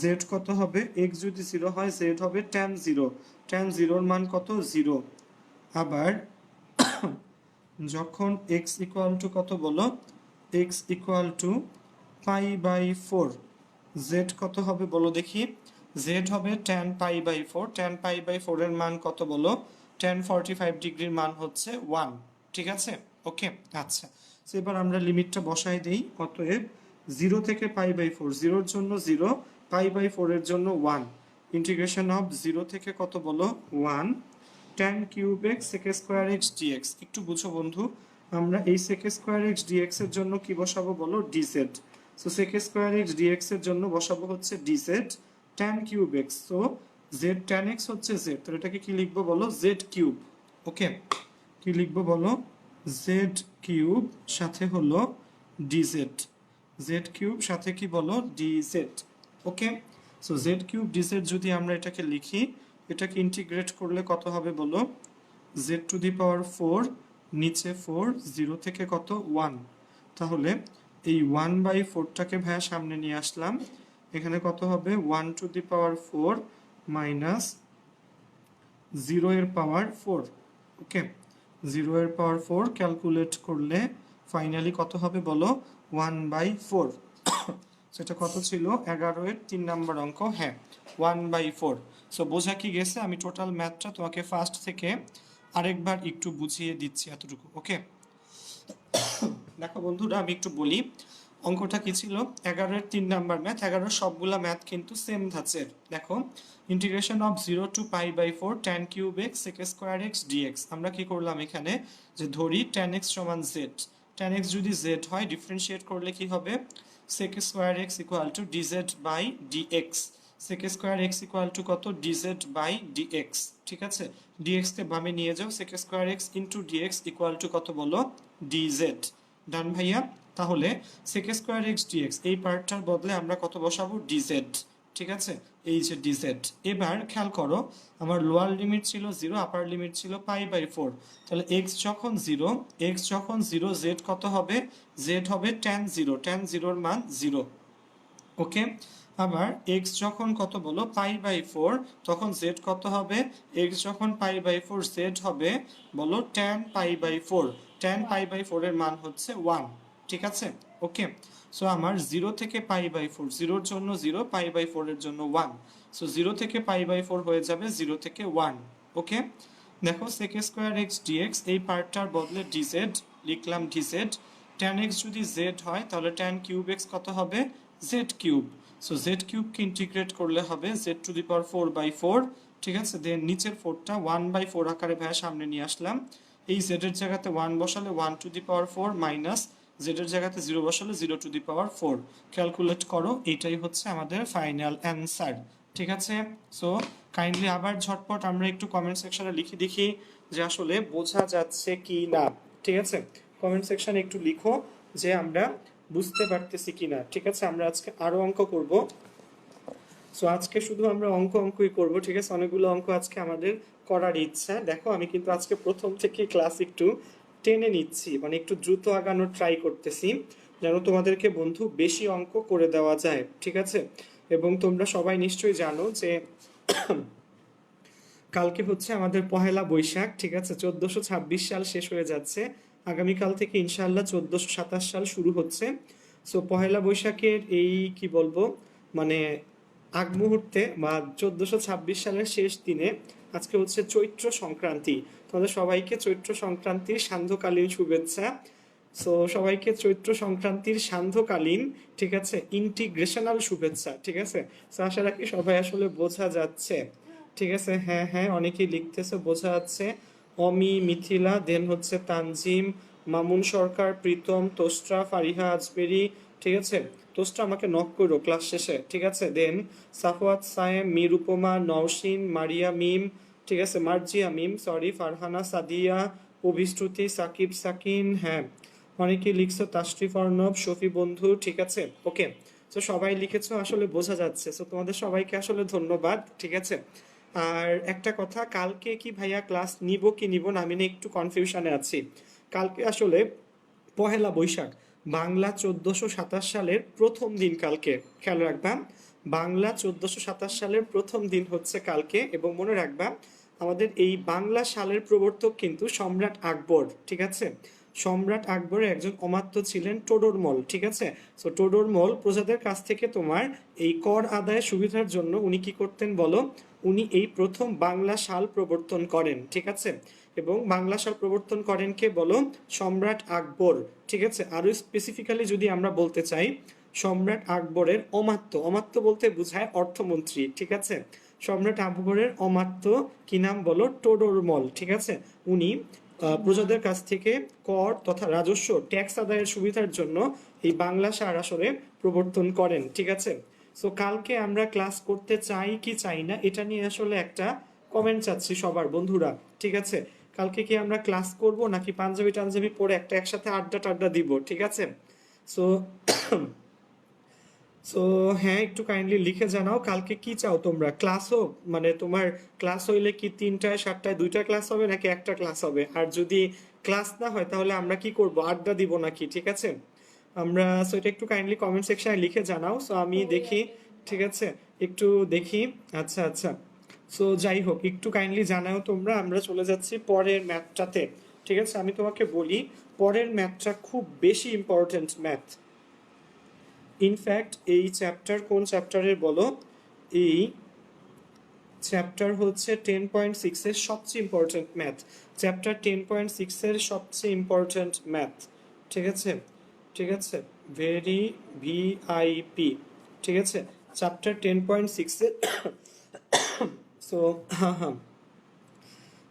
z কত হবে? x যদি 0 হয় z হবে tan 0, tan 0-র মান কত? 0। আবার যখন x ইকুয়াল টু কত বলো? x ইকুয়াল টু π/4, z কত হবে বলো দেখি? z হবে tan π/4, tan π/4 এর মান কত বলো? tan 45 ডিগ্রির মান হচ্ছে 1, ঠিক আছে? ওকে, আচ্ছা। তো এবার আমরা লিমিটটা বসাই দেই। অতএব 0 থেকে π/4, 0-র জন্য 0, π/4 এর জন্য 1, ইন্টিগ্রেশন অফ 0 থেকে কত বলো? 1 tan cube x sec square x dx. একটু বুঝো বন্ধু, আমরা এই sec স্কোয়ার এক্স ডিএক্স এর জন্য কি বসাবো বলো? dz। So sec square x dx এর জন্য বসাবো হচ্ছে dz tan cube x। So z tan x হচ্ছে z, তো এটাকে কি লিখবো বলো, z কিউব। ওকে, কি লিখবো বলো, z কিউব সাথে হলো dz, z কিউব সাথে কি বলো dz। ওকে, সো z কিউব dz যদি আমরা এটাকে লিখি, এটাকে ইন্টিগ্রেট করলে কত হবে বলো, z টু দি পাওয়ার 4, নিচে 4, 0 থেকে কত 1, তাহলে এই 1/4টাকে ভাইয়া সামনে নিয়ে আসলাম, এখানে কত হবে 1 টু দি পাওয়ার 4 মাইনাস 0 এর পাওয়ার 4। ওকে, 0 এর পাওয়ার 4 ক্যালকুলেট করলে ফাইনালি কত হবে বলো, 1/4। সেটা কত ছিল, 11 এর 3 নাম্বার অঙ্ক, হ্যাঁ 1/4। সো বোঝা কি গেছে, আমি টোটাল ম্যাথটা তোমাকে ফার্স্ট থেকে আরেকবার একটু বুঝিয়ে দিচ্ছি এতটুকু। ওকে, দেখো বন্ধুরা আমি একটু বলি অঙ্কটা কি ছিল, 11 এর 3 নাম্বার ম্যাথ, 11 সবগুলা ম্যাথ কিন্তু সেম ধাঁচের। দেখো integration of 0 to π/4 tan cube x sec square x dx। আমরা কি করলাম এখানে, যে ধরি tan x সমান z, tan x যদি z হয় ডিফারেন্সিয়েট করলে কি হবে, sec square x equal to dz by dx, sec square x equal to কত, dz বাই dx। ঠিক আছে, dx কে বামে নিয়ে যাও, sec square x into dx equal to কত বলো, dz। ডান ভাইয়া, তাহলে sec স্কয়ার x dx এই পার্টটার বদলে আমরা কত বসাবো, dz। ঠিক আছে, এই যে dz। এবার খেয়াল করো, আমার লোয়ার লিমিট ছিল 0, আপার লিমিট ছিল π/4, তাহলে x যখন 0, x যখন 0, z কত হবে, z হবে tan 0, tan 0 এর মান 0। ওকে, আবার x যখন কত বলো π/4, তখন z কত হবে, x যখন π/4 z হবে বলো tan π/4, tan π/4 এর মান হচ্ছে 1। ঠিক আছে, ওকে, সো আমার 0 থেকে π/4, 0 এর জন্য 0, π/4 এর জন্য 1, সো 0 থেকে π/4 হয়ে যাবে 0 থেকে 1। ওকে, দেখো sec স্কয়ার x dx এই পার্টটার বদলে dz লিখলাম, dz। tan x যদি z হয় তাহলে tan কিউব x কত হবে, z কিউব। সো z কিউবকে ইন্টিগ্রেট করলে হবে z টু দি পাওয়ার 4/4। ঠিক আছে, দেন নিচের 4টা 1/4 আকারে ভাইয়া সামনে নিয়ে আসলাম, এই z এর জায়গাতে 1 বসালে 1 two the power 4 minus z এর জায়গাতে 0 বসালে 0 টু দি পাওয়ার 4। ক্যালকুলেট করো, এইটাই হচ্ছে আমাদের ফাইনাল অ্যান্সার। ঠিক আছে, সো কাইন্ডলি আবার ঝটপট আমরা একটু কমেন্ট সেকশনে লিখে দেখি যে আসলে বোঝা যাচ্ছে কি না। ঠিক আছে, কমেন্ট সেকশনে একটু লিখো যে আমরা বুঝতে পারতেছি কিনা। ঠিক আছে, আমরা আজকে আরো অঙ্ক করব। সো আজকে শুধু আমরা অঙ্কই করব। ঠিক আছে, অনেকগুলো অঙ্ক আজকে আমাদের করার ইচ্ছা। দেখো আমি কিন্তু আজকে প্রথম থেকে ক্লাস একটু টেনে নিচ্ছি, মানে একটু দ্রুত আগানোর ট্রাই করতেছি যেন তোমাদেরকে বন্ধু বেশি অঙ্ক করে দেওয়া যায়। ঠিক আছে, এবং তোমরা সবাই নিশ্চয়ই জানো যে কালকে হচ্ছে আমাদের পহেলা বৈশাখ। ঠিক আছে, 1426 সাল শেষ হয়ে যাচ্ছে, আগামীকাল থেকে ইনশাআল্লাহ 1427 সাল শুরু হচ্ছে। সো পহেলা বৈশাখের এই কি বলবো, মানে আগ মুহূর্তে বা 1426 সালের শেষ দিনে আজকে হচ্ছে চৈত্র সংক্রান্তি। তোমাদের সবাইকে চৈত্র সংক্রান্তির সান্ধ্যকালীন শুভেচ্ছা। সো সবাইকে চৈত্র সংক্রান্তির সান্ধ্যকালীন, ঠিক আছে, ইন্টিগ্রেশনাল শুভেচ্ছা। ঠিক আছে, সো আশা রাখি সবাই আসলে বোঝা যাচ্ছে। ঠিক আছে, হ্যাঁ হ্যাঁ অনেকেই লিখতেছে, বোঝা যাচ্ছে। অমি, মিথিলা, দেন হচ্ছে তানজিম, মামুন সরকার, প্রীতম, তোস্ট্রা, ফারিহা আজমেরি। ঠিক আছে, তোস্ট্রা আমাকে নক করো ক্লাস শেষে। ঠিক আছে, দেন সাফওয়াত সায়েম, মীর উপমা, নওশিন, মারিয়া মিম, ঠিক আছে, মার্জিয়া মিম, সরি, ফারহানা, সাদিয়া, অভিশ্রুতি, সাকিব, সাকিন, হ্যাঁ অনেকেই লিখছো, তাশরিফ অর্ণব, শফি বন্ধু। ঠিক আছে, ওকে, তো সবাই লিখেছো, আসলে বোঝা যাচ্ছে। সো তোমাদের সবাইকে আসলে ধন্যবাদ। ঠিক আছে, আর একটা কথা, কালকে কি ভাইয়া ক্লাস নিব কি নিব না আমি না একটু কনফিউশনে আছি। কালকে আসলে পহেলা বৈশাখ, বাংলা 1427 সালের প্রথম দিন কালকে, খেয়াল রাখবা বাংলা 1427 সালের প্রথম দিন হচ্ছে কালকে। এবং মনে রাখবা আমাদের এই বাংলা সালের প্রবর্তক কিন্তু সম্রাট আকবর। ঠিক আছে, সম্রাট আকবরের একজন অমাত্য ছিলেন টোডরমল। ঠিক আছে, সো টোডরমল প্রজাদের কাছ থেকে তোমার এই কর আদায়ের সুবিধার জন্য উনি কি করতেন বলো, উনি এই প্রথম বাংলা সাল প্রবর্তন করেন। ঠিক আছে, এবং বাংলা সাল প্রবর্তন করেন কে বলো, সম্রাট আকবর। ঠিক আছে, আরো স্পেসিফিক্যালি যদি আমরা বলতে চাই, সম্রাট আকবরের অমাত্য, অমাত্য বলতে বোঝায় অর্থমন্ত্রী। ঠিক আছে, সম্রাট আকবরের অমাত্য কি নাম বলো, টোডরমল। ঠিক আছে, উনি প্রজাদের কাছ থেকে কর তথা রাজস্ব ট্যাক্স আদায়ের সুবিধার জন্য এই বাংলা সার আসলে প্রবর্তন করেন। ঠিক আছে, সো কালকে আমরা ক্লাস করতে চাই কি চাই না এটা নিয়ে আসলে একটা কমেন্ট চাচ্ছি সবার বন্ধুরা। ঠিক আছে, কালকে কি আমরা ক্লাস করব নাকি পাঞ্জাবি টাঞ্জাবি পরে একটা একসাথে আড্ডা টাড্ডা দিব? ঠিক আছে, সো সো হ্যাঁ, একটু কাইন্ডলি লিখে জানাও কালকে কি চাও তোমরা। ক্লাস হোক, মানে তোমার ক্লাস হইলে কি 3টায় 7টায় 2টা ক্লাস হবে নাকি একটা ক্লাস হবে? আর যদি ক্লাস না হয় তাহলে আমরা কি করব, আড্ডা দিব নাকি? ঠিক আছে, আমরা সো এটা একটু কাইন্ডলি কমেন্ট সেকশনে লিখে জানাও, সো আমি দেখি। ঠিক আছে, একটু দেখি। আচ্ছা আচ্ছা, সো যাই হোক, একটু কাইন্ডলি জানাও তোমরা। আমরা চলে যাচ্ছি পরের ম্যাথটাতে। ঠিক আছে, আমি তোমাকে বলি পরের ম্যাথটা খুব বেশি ইম্পর্টেন্ট ম্যাথ। ইনফ্যাক্ট এই চ্যাপ্টার কোন চ্যাপ্টারের বলো? এই চ্যাপ্টার হচ্ছে 10.6 এর সবচেয়ে ইম্পর্টেন্ট ম্যাথ। চ্যাপ্টার 10.6 এর সবচেয়ে ইম্পর্টেন্ট ম্যাথ। ঠিক আছে, ঠিক আছে, ভেরি ভিআইপি। ঠিক আছে, চ্যাপ্টার 10.6 এর সো হ্যাঁ হ্যাঁ,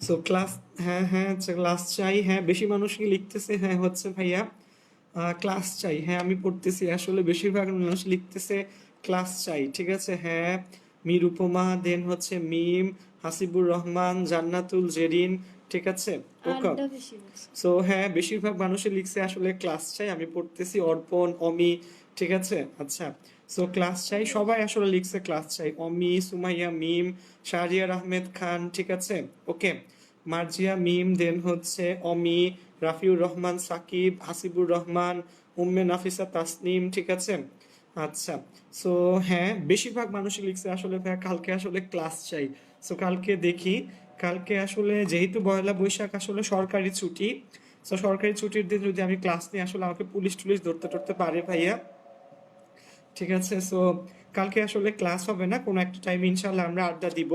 সো ক্লাস, হ্যাঁ হ্যাঁ ক্লাস চাই। হ্যাঁ, বেশি মানুষই লিখতেছে হ্যাঁ হচ্ছে ভাইয়া ক্লাস চাই। হ্যাঁ আমি পড়তেছি, আসলে বেশিরভাগ মানুষ লিখতেছে ক্লাস চাই। ঠিক আছে, হ্যাঁ মীর উপমা, দেন হচ্ছে মিম, হাসিবুর রহমান, জান্নাতুল জেরিন। ঠিক আছে, ওকে, সো হ্যাঁ বেশিরভাগ মানুষই লিখছে আসলে ক্লাস চাই, আমি পড়তেছি, অর্পণ, অমি। ঠিক আছে, আচ্ছা, সো ক্লাস চাই সবাই আসলে লিখছে ক্লাস চাই। অমি, সুমাইয়া, মিম, শাহরিয়ার আহমেদ খান। ঠিক আছে, ওকে, মার্জিয়া, মিম, দেন হচ্ছে অমি, রাফিউর রহমান, সাকিব, হাসিবুর রহমান, উম্মে নাফিসা, তাসনিম। ঠিক আছে, আচ্ছা, সো হ্যাঁ বেশিরভাগ মানুষই লিখছে আসলে ভাইয়া কালকে আসলে ক্লাস চাই। সো কালকে দেখি, কালকে আসলে যেহেতু পয়লা বৈশাখ আসলে সরকারি ছুটি, সো সরকারি ছুটির দিন যদি আমি ক্লাস নিই আসলে আমাকে পুলিশ টুলিশ ধরতে টরতে পারে ভাইয়া। ঠিক আছে, সো কালকে আসলে ক্লাস হবে না, কোনো একটা টাইম ইনশাল্লাহ আমরা আড্ডা দিব।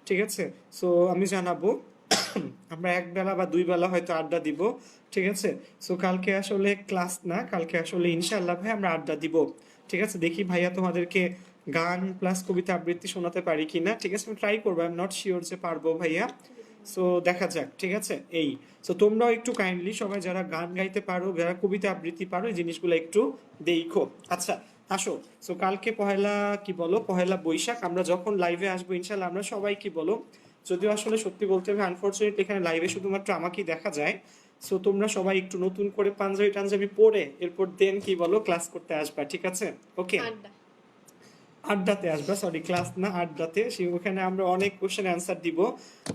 ঠিক আছে, সো আমি জানাবো আমরা এক বেলা বা 2 বেলা হয়তো আড্ডা দিব। ঠিক আছে, সো কালকে আসলে ক্লাস না, কালকে আসলে ইনশাল্লাহ ভাই আমরা আড্ডা দিব। ঠিক আছে, দেখি ভাইয়া তোমাদেরকে গান প্লাস কবিতা আবৃত্তি শোনাতে পারি কিনা। ঠিক আছে, আমি ট্রাই করবো, আই এম নট শিওর যে পারবো ভাইয়া। সো দেখা যাক। ঠিক আছে, এই সো তোমরাও একটু কাইন্ডলি সবাই যারা গান গাইতে পারো, যারা কবিতা আবৃত্তি পারো, এই জিনিসগুলো একটু দেখো। আচ্ছা, আসো। সো কালকে পহেলা কি বলো, পহেলা বৈশাখ, আমরা যখন লাইভে আসবো ইনশাল্লাহ আমরা সবাই কি বলো, যদিও আসলে সত্যি বলতে হবে আনফরচুনেটলি এখানে লাইভে শুধুমাত্র আমাকেই দেখা যায়। সো তোমরা সবাই একটু নতুন করে পাঞ্জাবি টাঞ্জাবি পরে এরপর দেন কি বলো ক্লাস করতে আসবা। ঠিক আছে, ওকে, আড্ডাতে আসবা, সরি ক্লাস না আড্ডাতে। ওখানে আমরা অনেক কোশ্চেন অ্যান্সার দিব।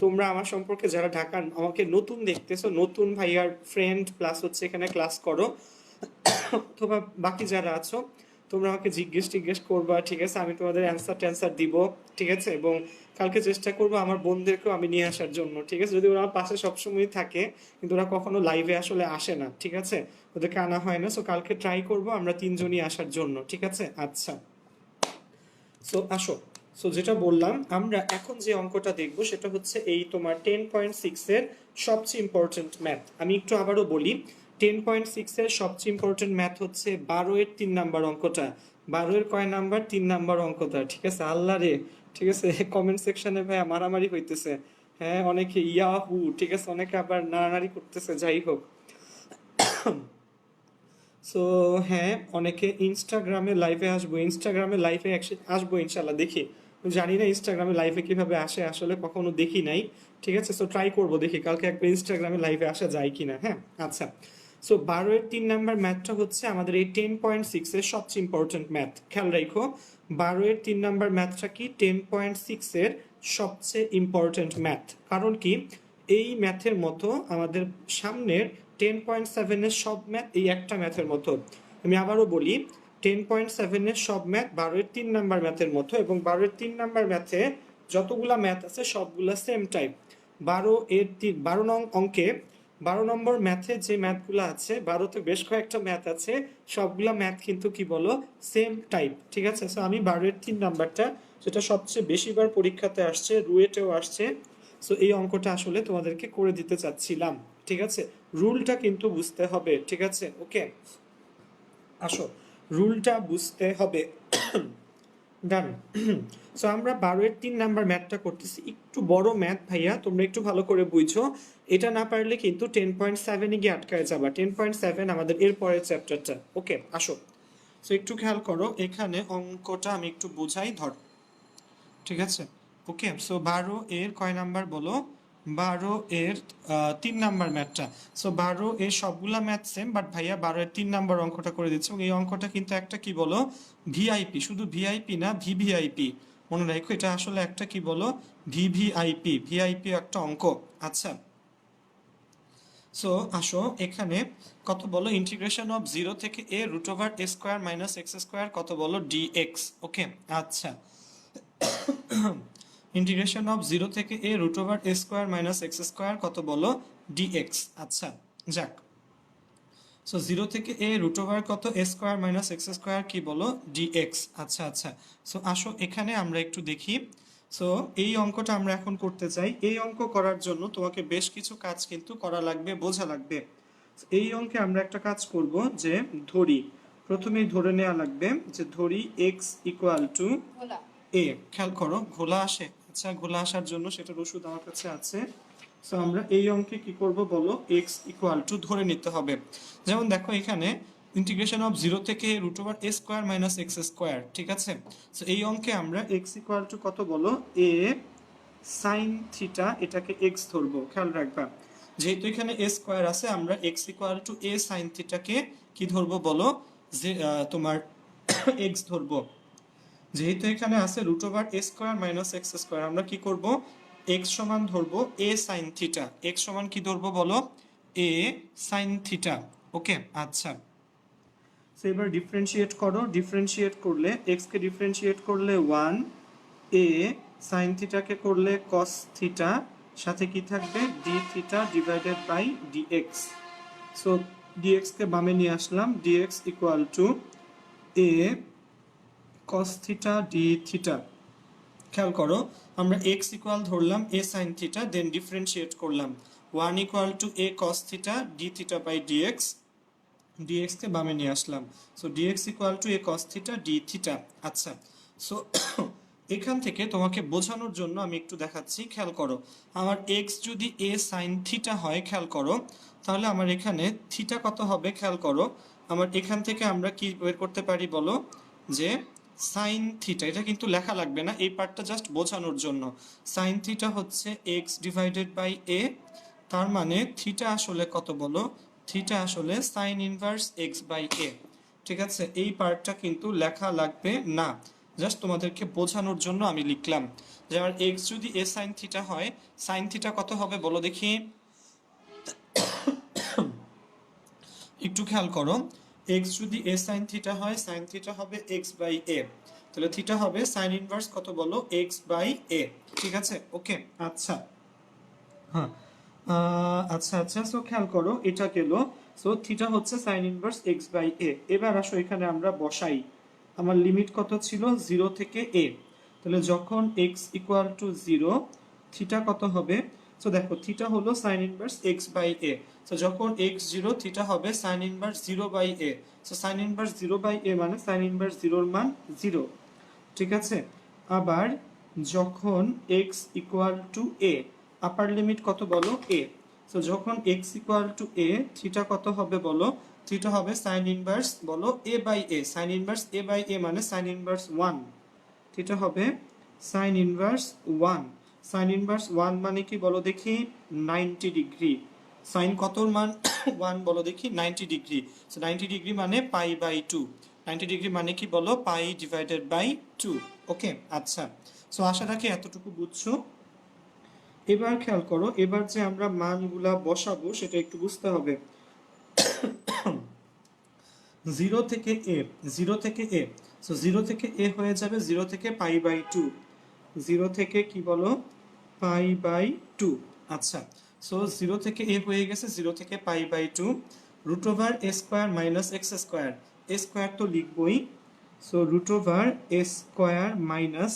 তোমরা আমার সম্পর্কে যারা ঢাকার আমাকে নতুন দেখতেছো, নতুন ভাইয়ার ফ্রেন্ড প্লাস হচ্ছে এখানে ক্লাস করো, অথবা বাকি যারা আছো তোমরা আমাকে জিজ্ঞেস টিজ্ঞেস করবা। ঠিক আছে, আমি তোমাদের অ্যান্সার ট্যান্সার দিব। ঠিক আছে, এবং কালকে চেষ্টা করবো আমার বোনদেরকেও আমি নিয়ে আসার জন্য। ঠিক আছে, যদি ওরা আমার পাশে সবসময় থাকে, কিন্তু ওরা কখনো লাইভে আসলে আসে না। ঠিক আছে, ওদেরকে আনা হয় না। সো কালকে ট্রাই করবো আমরা 3জনই আসার জন্য। ঠিক আছে, আচ্ছা, সো আসো। সো যেটা বললাম, আমরা এখন যে অঙ্কটা দেখব সেটা হচ্ছে এই তোমার 10.6 এর সবচেয়ে ইম্পর্টেন্ট ম্যাথ। আমি একটু আবারও বলি, 10.6 এর সবচেয়ে ইম্পর্টেন্ট ম্যাথ হচ্ছে 12 এর 3 নাম্বার অঙ্কটা। 12 এর কয় নাম্বার? 3 নাম্বার অঙ্কটা। ঠিক আছে, আল্লাহ রে। ঠিক আছে, কমেন্ট সেকশনে ভাই মারামারি হইতেছে। হ্যাঁ, অনেকে ইয়াহু, ঠিক আছে, অনেকে আবার নাড়ানাড়ি করতেছে। যাই হোক, সো হ্যাঁ অনেকে ইনস্টাগ্রামে লাইভে আসবো, ইনস্টাগ্রামে লাইভে আসবো ইনশাল্লাহ। দেখি, জানি না ইনস্টাগ্রামে লাইভে কিভাবে আসে, আসলে কখনো দেখি নাই। ঠিক আছে, সো ট্রাই করবো, দেখি কালকে একবার ইনস্টাগ্রামে লাইভে আসা যায় কিনা। হ্যাঁ, আচ্ছা, সো 12 এর 3 নাম্বার ম্যাথটা হচ্ছে আমাদের এই 10.6 এর সবচেয়ে ইম্পর্টেন্ট ম্যাথ। খেয়াল রাখো, 12 এর 3 নাম্বার ম্যাথটা কি 10.6 এর সবচেয়ে ইম্পর্টেন্ট ম্যাথ। কারণ কি, এই ম্যাথের মতো আমাদের সামনের 10.7 এর সব ম্যাথ এই একটা ম্যাথের মতো। আমি আবারও বলি, 10.7 এর সব ম্যাথ 12 এর 3 নাম্বার ম্যাথের মতো, এবং 12 এর 3 নাম্বার ম্যাথে যতগুলা ম্যাথ আছে সবগুলা সেম টাইপ। 12 নং অঙ্কে 12 নম্বর ম্যাথে যে ম্যাথগুলো আছে, 12তে বেশ কয়েকটা ম্যাথ আছে, সবগুলা ম্যাথ কিন্তু কি বলো সেম টাইপ। ঠিক আছে, সো আমি 12 এর 3 নাম্বারটা, যেটা সবচেয়ে বেশিবার পরীক্ষাতে আসছে, রুয়েটেও আসছে, সো এই অঙ্কটা আসলে তোমাদেরকে করে দিতে চাচ্ছিলাম। ঠিক আছে, রুলটা কিন্তু বুঝতে হবে। ঠিক আছে, ওকে, আসো, রুলটা বুঝতে হবে। ডান। সো আমরা 12 এর 3 নাম্বার ম্যাথটা করতেছি, একটু বড় ম্যাথ ভাইয়া, তোমরা একটু ভালো করে বুঝছো। এটা না পারলে কিন্তু 10.7 এ গিয়ে আটকায় যাবা। 10.7 আমাদের এর পরের চ্যাপ্টারটা। ওকে, আসো। সো একটু খেয়াল করো, এখানে অঙ্কটা আমি একটু বোঝাই, ধর। ঠিক আছে, ওকে। সো 12 এর কয় নাম্বার বলো? 12 এর 3 নাম্বার ম্যাথটা। সো 12 এর সবগুলা ম্যাথ সেম, বাট ভাইয়া 12 এর 3 নাম্বার অঙ্কটা করে দিচ্ছে। এবং এই অঙ্কটা কিন্তু একটা কি বলো, ভিআইপি, শুধু ভিআইপি না, ভিভিআইপি। মনে রাখো এটা আসলে একটা কি বলো, ভিভিআইপি, ভিআইপি একটা অঙ্ক। আচ্ছা, সো আসো এখানে কত বলো, ইন্টিগ্রেশন অফ 0 থেকে a root over a square minus x square কত বলো, ডিএক্স। ওকে, আচ্ছা, ইন্টিগ্রেশন অফ 0 থেকে a root over a square minus x square কত বলো, ডিএক্স। আচ্ছা, যাক। সো 0 থেকে a রুট ওভার কত, a square minus x square কি বলো, ডিএক্স। আচ্ছা আচ্ছা, সো আসো এখানে আমরা একটু দেখি। সো এই অঙ্কটা আমরা এখন করতে চাই। এই অঙ্ক করার জন্য তোমাকে বেশ কিছু কাজ কিন্তু করা লাগবে, বোঝা লাগবে। এই অঙ্কে আমরা একটা কাজ করব, যে ধরি, প্রথমেই ধরে নেওয়া লাগবে যে ধরি এক্স ইকুয়াল টু এ। খেয়াল করো, ঘোলা আসে। আচ্ছা, ঘোলা আসার জন্য সেটার ওষুধ আমার কাছে আছে। সো আমরা এই অঙ্কে কি করব বলো, এক্স ইকুয়াল টু ধরে নিতে হবে। যেমন দেখো এখানে ইন্টিগ্রেশন অফ 0 থেকে root over a square minus x square, ঠিক আছে। সো এই অঙ্কে আমরা এক্স ইকুয়াল টু কত বলো, এ সাইন থিটা, এটাকে এক্স ধরবো। খেয়াল রাখবা, যেহেতু এখানে এ স্কোয়ার আছে, আমরা x equal to a sine থিটাকে কি ধরবো বলো, যে তোমার এক্স ধরবো। যেহেতু এখানে আছে root over a square minus x square, আমরা কি করব, এক্স সমান ধরবো এ সাইন থিটা। এক্স সমান কি ধরবো বলো, এ সাইন থিটা। ওকে, আচ্ছা। সো এবার ডিফারেন্সিয়েট করো, ডিফারেন্সিয়েট করলে এক্স কে ডিফারেন্সিয়েট করলে 1, এ সাইন থিটাকে করলে কস থিটা, সাথে কি থাকবে, d theta divided by dx. So dx কে বামে নিয়ে আসলাম, dx equal to a cos theta d theta. খেয়াল করো, আমরা এক্স ইকুয়াল ধরলাম a sine theta, then differentiate করলাম 1 equal to a cos theta d theta by dx, dx কে বামে নিয়ে আসলাম। So dx equal to a cos theta d theta. আচ্ছা, সো এখান থেকে তোমাকে বোঝানোর জন্য আমি একটু দেখাচ্ছি। খেয়াল করো, আমার এক্স যদি এ সাইন থিটা হয়, খেয়াল করো, তাহলে আমার এখানে থিটা কত হবে, খেয়াল করো। আমার এখান থেকে আমরা কি বের করতে পারি বলো, যে সাইন থিটা, এটা কিন্তু লেখা লাগবে না, এই পার্টটা জাস্ট বোঝানোর জন্য। সাইন থিটা হচ্ছে এক্স ডিভাইডেড বাই এ, তার মানে থিটা আসলে কত বলো, থিটা আসলে সাইন ইনভার্স এক্স বাই এ। ঠিক আছে, এই পার্টটা কিন্তু লেখা লাগবে না, জাস্ট তোমাদেরকে বোঝানোর জন্য আমি লিখলাম। যে আমার এক্স যদি এ সাইন থিটা হয়, সাইন থিটা কত হবে বলো দেখি, একটু খেয়াল করো, এক্স যদি এ সাইন থিটা হয়, সাইন থিটা হবে এক্স বাই এ, তাহলে থিটা হবে সাইন ইনভার্স কত বলো, এক্স বাই এ। ঠিক আছে, ওকে, আচ্ছা। হ্যাঁ, আচ্ছা আচ্ছা, সো খেয়াল করো, এটা গেল। সো থিটা হচ্ছে সাইন ইনভার্স এক্স বাই এ। এবার আসো এখানে আমরা বসাই, আমার লিমিট কত ছিল, 0 থেকে এ। তাহলে যখন এক্স ইকুয়াল টু 0, থিটা কত হবে, সো দেখো থিটা হলো sine inverse x by a. So যখন এক্স 0, থিটা হবে sine inverse 0 by a. So sine inverse 0 by a মানে সাইন ইনভার্স 0 এর মান 0। ঠিক আছে, আবার যখন x equal to a, upper limit কত বলো, এ। সো যখন x equal to a, theta কত হবে বলো, থিটা হবে সাইন ইনভার্স বলো a by a. Sine inverse a by a মানে সাইন ইনভার্স 1, থিটা হবে সাইন ইনভার্স 1। সাইন ইনভার্স 1 মানে কি বলো দেখি, 90 ডিগ্রি। সাইন কতর মান 1 বলো দেখি, 90 ডিগ্রি। সো 90 ডিগ্রি মানে পাই বাই 2। 90 ডিগ্রি মানে কি বলো, পাই ডিভাইডেড বাই 2। ওকে, আচ্ছা। সো আশা রাখি এতটুকু বুঝছো। এবার খেয়াল করো, এবার যে আমরা মানগুলা বসাবো সেটা একটু বুঝতে হবে। 0 থেকে এ, 0 থেকে এ, সো 0 থেকে এ হয়ে যাবে 0 থেকে পাই বাই 2। 0 থেকে কি বলো, পাই বাই 2। আচ্ছা, সো 0 থেকে এ হয়ে গেছে 0 থেকে pi by 2, root over a square minus x square. A square তো লিখবই, so root over a square minus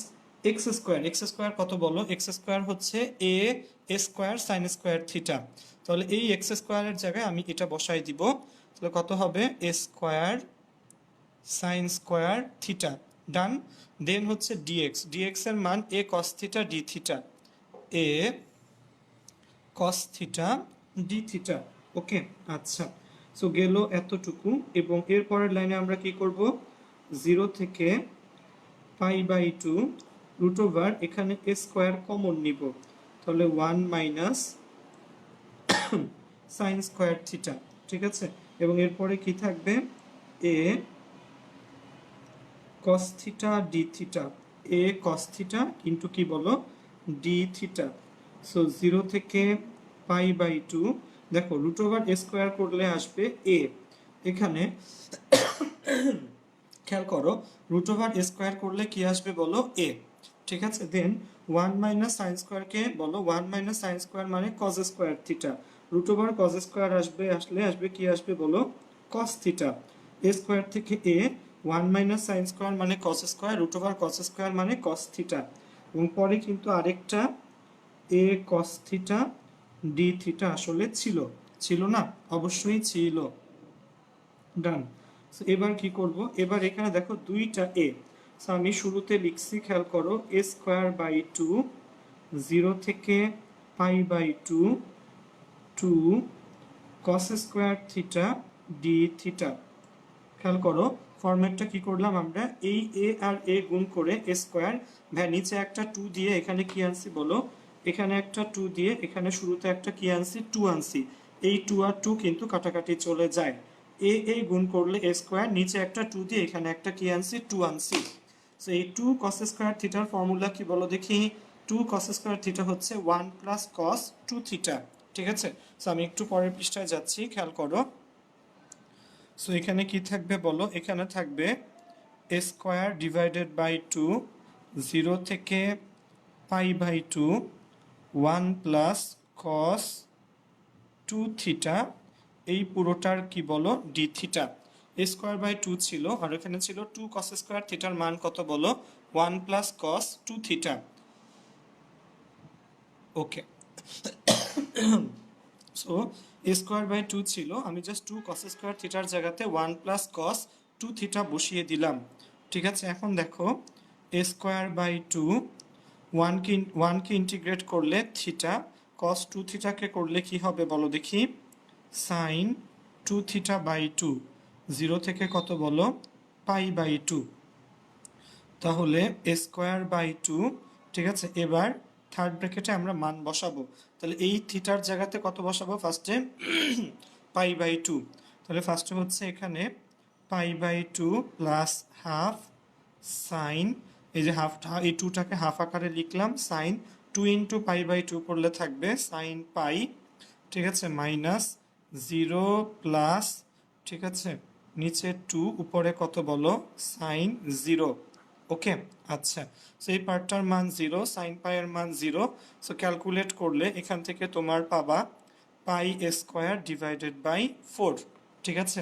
x square. X square কত বলো, এক্স স্কোয়ার হচ্ছে a square sine square theta. তাহলে এই এক্স স্কোয়ারের জায়গায় আমি এটা বসাই দিব। তাহলে কত হবে, এ স্কোয়ার সাইন স্কোয়ার থিটা ডান। দেন হচ্ছে ডিএক্স, ডিএক্স এর মান এ কস থিটা ডি থিটা, এ cos theta d theta. Okay, আচ্ছা। সো গেল এতটুকু, এবং এর পরের লাইনে আমরা কি করব, 0 থেকে π/2 রুট ওভার এখানে এ স্কোয়ার কমন নিব, তাহলে 1 মাইনাস সাইন স্কোয়ার থিটা। ঠিক আছে, এবং এরপরে কি থাকবে, এ কস থিটা ডি থিটা, এ কস থিটা ইন্টু কি বলো, ডি থিটা। সো 0 থেকে π/2, দেখো রুট ওভার এ স্কোয়ার করলে আসবে এ, এখানে খেয়াল করো রুট ওভার এ স্কোয়ার করলে কি আসবে বলো, এ। ঠিক আছে, দেন 1 মাইনাস সাইন স্কোয়ারকে বলো 1 মাইনাস সাইন স্কোয়ার মানে cos square theta, root over cos square আসবে কি আসবে বলো, কস থিটা। এ স্কোয়ার থেকে এ, 1 মাইনাস সাইন স্কোয়ার মানে cos square, root over cos square মানে কস থিটা। এবং পরে কিন্তু আরেকটা a cos theta d theta আসলে ছিল না, অবশ্যই ছিল। ডান। এবার কি করব, এবার এখানে দেখো দুইটা এ, আমি শুরুতে লিখছি, খেয়াল করো, এ স্কোয়ার বাই টু, 0 থেকে π/2 to cos square theta d theta. খেয়াল করো ফরম্যাটটা কি করলাম আমরা, এই এ আর এ গুণ করে এ স্কোয়ার, নিচে একটা 2 দিয়ে এখানে কি আনছি বলো, এখানে একটা 2 দিয়ে এখানে শুরুতে একটা কি আনছি, 2 আনছি। এই 2 আর 2 কিন্তু কাটাকাটি চলে যায়, এ গুণ করলে এ স্কোয়ার, নিচে একটা 2 দিয়ে এখানে একটা কি আনছি, 2 আনছি। সো এই 2 কস স্কোয়ার থিটার ফর্মুলা কি বলো দেখি, 2 কস স্কোয়ার থিটা হচ্ছে 1 প্লাস কস 2 থিটা। ঠিক আছে, সো আমি একটু পরের পৃষ্ঠায় যাচ্ছি, খেয়াল করো। সো এখানে কি থাকবে বলো, এখানে থাকবে এ স্কোয়ার ডিভাইডেড বাই 2, 0 থেকে π/2, 1 প্লাস কস 2 থিটা, এই পুরোটার কি বলো, d theta. A square by 2 ছিল, আর এখানে ছিল 2 কস স্কোয়ার থিটার মান কত বলো, 1 plus cos 2 theta. Okay, so a square by 2 ছিল, আমি জাস্ট 2 কস স্কোয়ার থিটার জায়গাতে 1 প্লাস কস 2 থিটা বসিয়ে দিলাম। ঠিক আছে, এখন দেখো এ স্কোয়ার বাই 2, 1কে ইন্টিগ্রেট করলে থিটা, কস 2 থিটাকে করলে কি হবে বলো দেখি, সাইন 2 থিটা বাই 2, 0 থেকে কত বলো, π/2, তাহলে এ স্কোয়ার বাই 2। ঠিক আছে, এবার থার্ড ব্র্যাকেটে আমরা মান বসাবো, তাহলে এই থিটার জায়গাতে কত বসাবো, ফার্স্টে π/2, তাহলে ফার্স্টে হচ্ছে এখানে π/2 প্লাস হাফ সাইন, এই যে হাফ, এই 2টাকে হাফ আকারে লিখলাম, সাইন 2 ইন্টু π/2 করলে থাকবে সাইন পাই। ঠিক আছে, মাইনাস 0 প্লাস, ঠিক আছে, নিচে 2 উপরে কত বলো, সাইন 0। ওকে, আচ্ছা। সো এই পার্টটার মান 0, সাইন পাইয়ের মান 0। সো ক্যালকুলেট করলে এখান থেকে তোমার পাবা পাই স্কোয়ার ডিভাইডেড বাই 4। ঠিক আছে,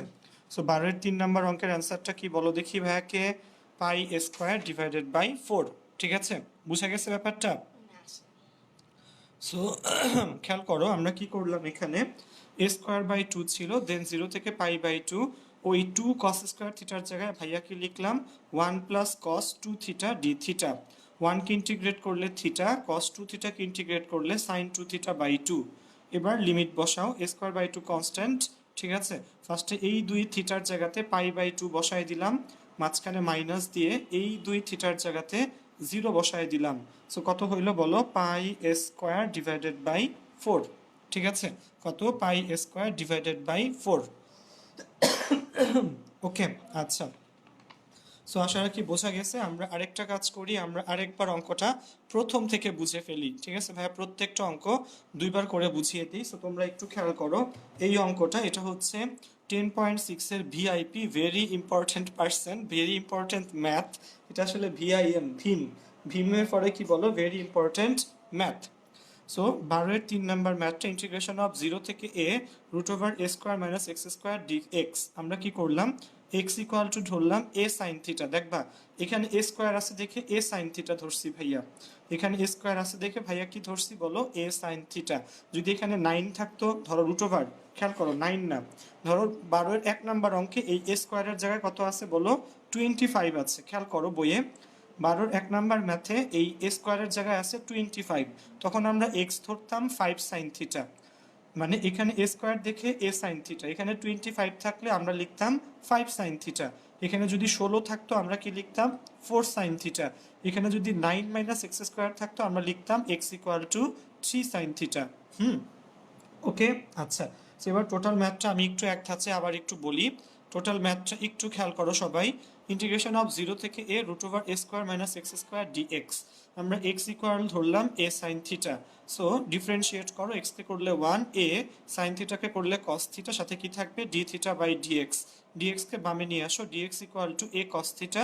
সো 12-এর 3 নম্বর অঙ্কের অ্যান্সারটা কি বলো দেখি ভাইয়াকে, পাই স্কোয়ার ডিভাইডেড বাই 4। ঠিক আছে, বুঝা গেছে ব্যাপারটা? সো খেয়াল করো আমরা কি করলাম, এখানে এ স্কোয়ার বাই 2 ছিল, দেন 0 থেকে π/2, ওই 2 কস স্কোয়ার থিটার জায়গায় ভাইয়াকে লিখলাম 1 plus cos 2 theta d theta. 1কে ইন্টিগ্রেট করলে থিটা, কস 2 থিটাকে ইন্টিগ্রেট করলে সাইন 2 থিটা বাই 2। এবার লিমিট বসাও, এ স্কোয়ার বাই 2 কনস্ট্যান্ট। ঠিক আছে, ফার্স্টে এই 2 থিটার জায়গাতে π/2 বসাই দিলাম, মাঝখানে মাইনাস দিয়ে এই 2 থিটার জায়গাতে 0 বসায় দিলাম। সো কত হইল বলো, পাই স্কোয়ার ডিভাইডেড বাই 4। ঠিক আছে, কত, পাই স্কোয়ার ডিভাইডেড বাই 4। ওকে, আচ্ছা। সো আশা রাখি বোঝা গেছে। আমরা আরেকটা কাজ করি, আমরা আরেকবার অঙ্কটা প্রথম থেকে বুঝে ফেলি। ঠিক আছে ভাইয়া, প্রত্যেকটা অঙ্ক দুইবার করে বুঝিয়ে দিই। সো তোমরা একটু খেয়াল করো, এই অঙ্কটা, এটা হচ্ছে 10.6 এর VIP, very important person, very important math. এটা আসলে ভিআইএম, ভীমের পরে কি বলো, ভেরি ইম্পর্টেন্ট ম্যাথ। সো 12-এর 3 নাম্বার ম্যাথটা, ইন্টিগ্রেশন অফ 0 থেকে a root over a square minus x square dx। আমরা কি করলাম, x ইকুয়াল টু ধরলাম a সাইন থিটা। দেখবা এখানে a স্কোয়ার আছে দেখে a সাইন থিটা ধরছি ভাইয়া, এখানে a স্কোয়ার আছে দেখে ভাইয়া কি ধরছি বলো, a সাইন থিটা। যদি এখানে 9 থাকতো, ধরো রুট ওভার, খেয়াল করো 9 না, ধরো 12-এর 1 নাম্বার অঙ্কে এই a স্কোয়ারের জায়গায় কত আছে বলো, 25 আছে, খেয়াল করো বইয়ে 12-র 1 নাম্বার ম্যাথে এই এ স্কোয়ারের জায়গায় আছে 25, তখন আমরা এক্স ধরতাম 5 সাইন থিটা, মানে এখানে এ স্কোয়ার দেখে এ সাইন থিটা, এখানে 25 থাকলে আমরা লিখতাম 5 সাইন থিটা, এখানে যদি 16 থাকতো আমরা কি লিখতাম 4 সাইন থিটা, এখানে যদি 9 মাইনাস এক্স স্কোয়ার থাকতো আমরা লিখতাম x equal to 3 sine theta. Okay, আচ্ছা, এবার টোটাল ম্যাথটা আমি একটু এক ধাঁচে আবার একটু বলি। টোটাল ম্যাথটা একটু খেয়াল করো সবাই। ইন্টিগ্রেশন অফ 0 থেকে a root over a square minus x square dx, আমরা এক্স ইকুয়াল ধরলাম a sine theta. So differentiate করো, এক্স কে করলে 1, a সাইন থিটাকে করলে কস থিটা, সাথে কি থাকবে d theta by dx, dx কে বামে নিয়ে আসো, dx equal to a cos theta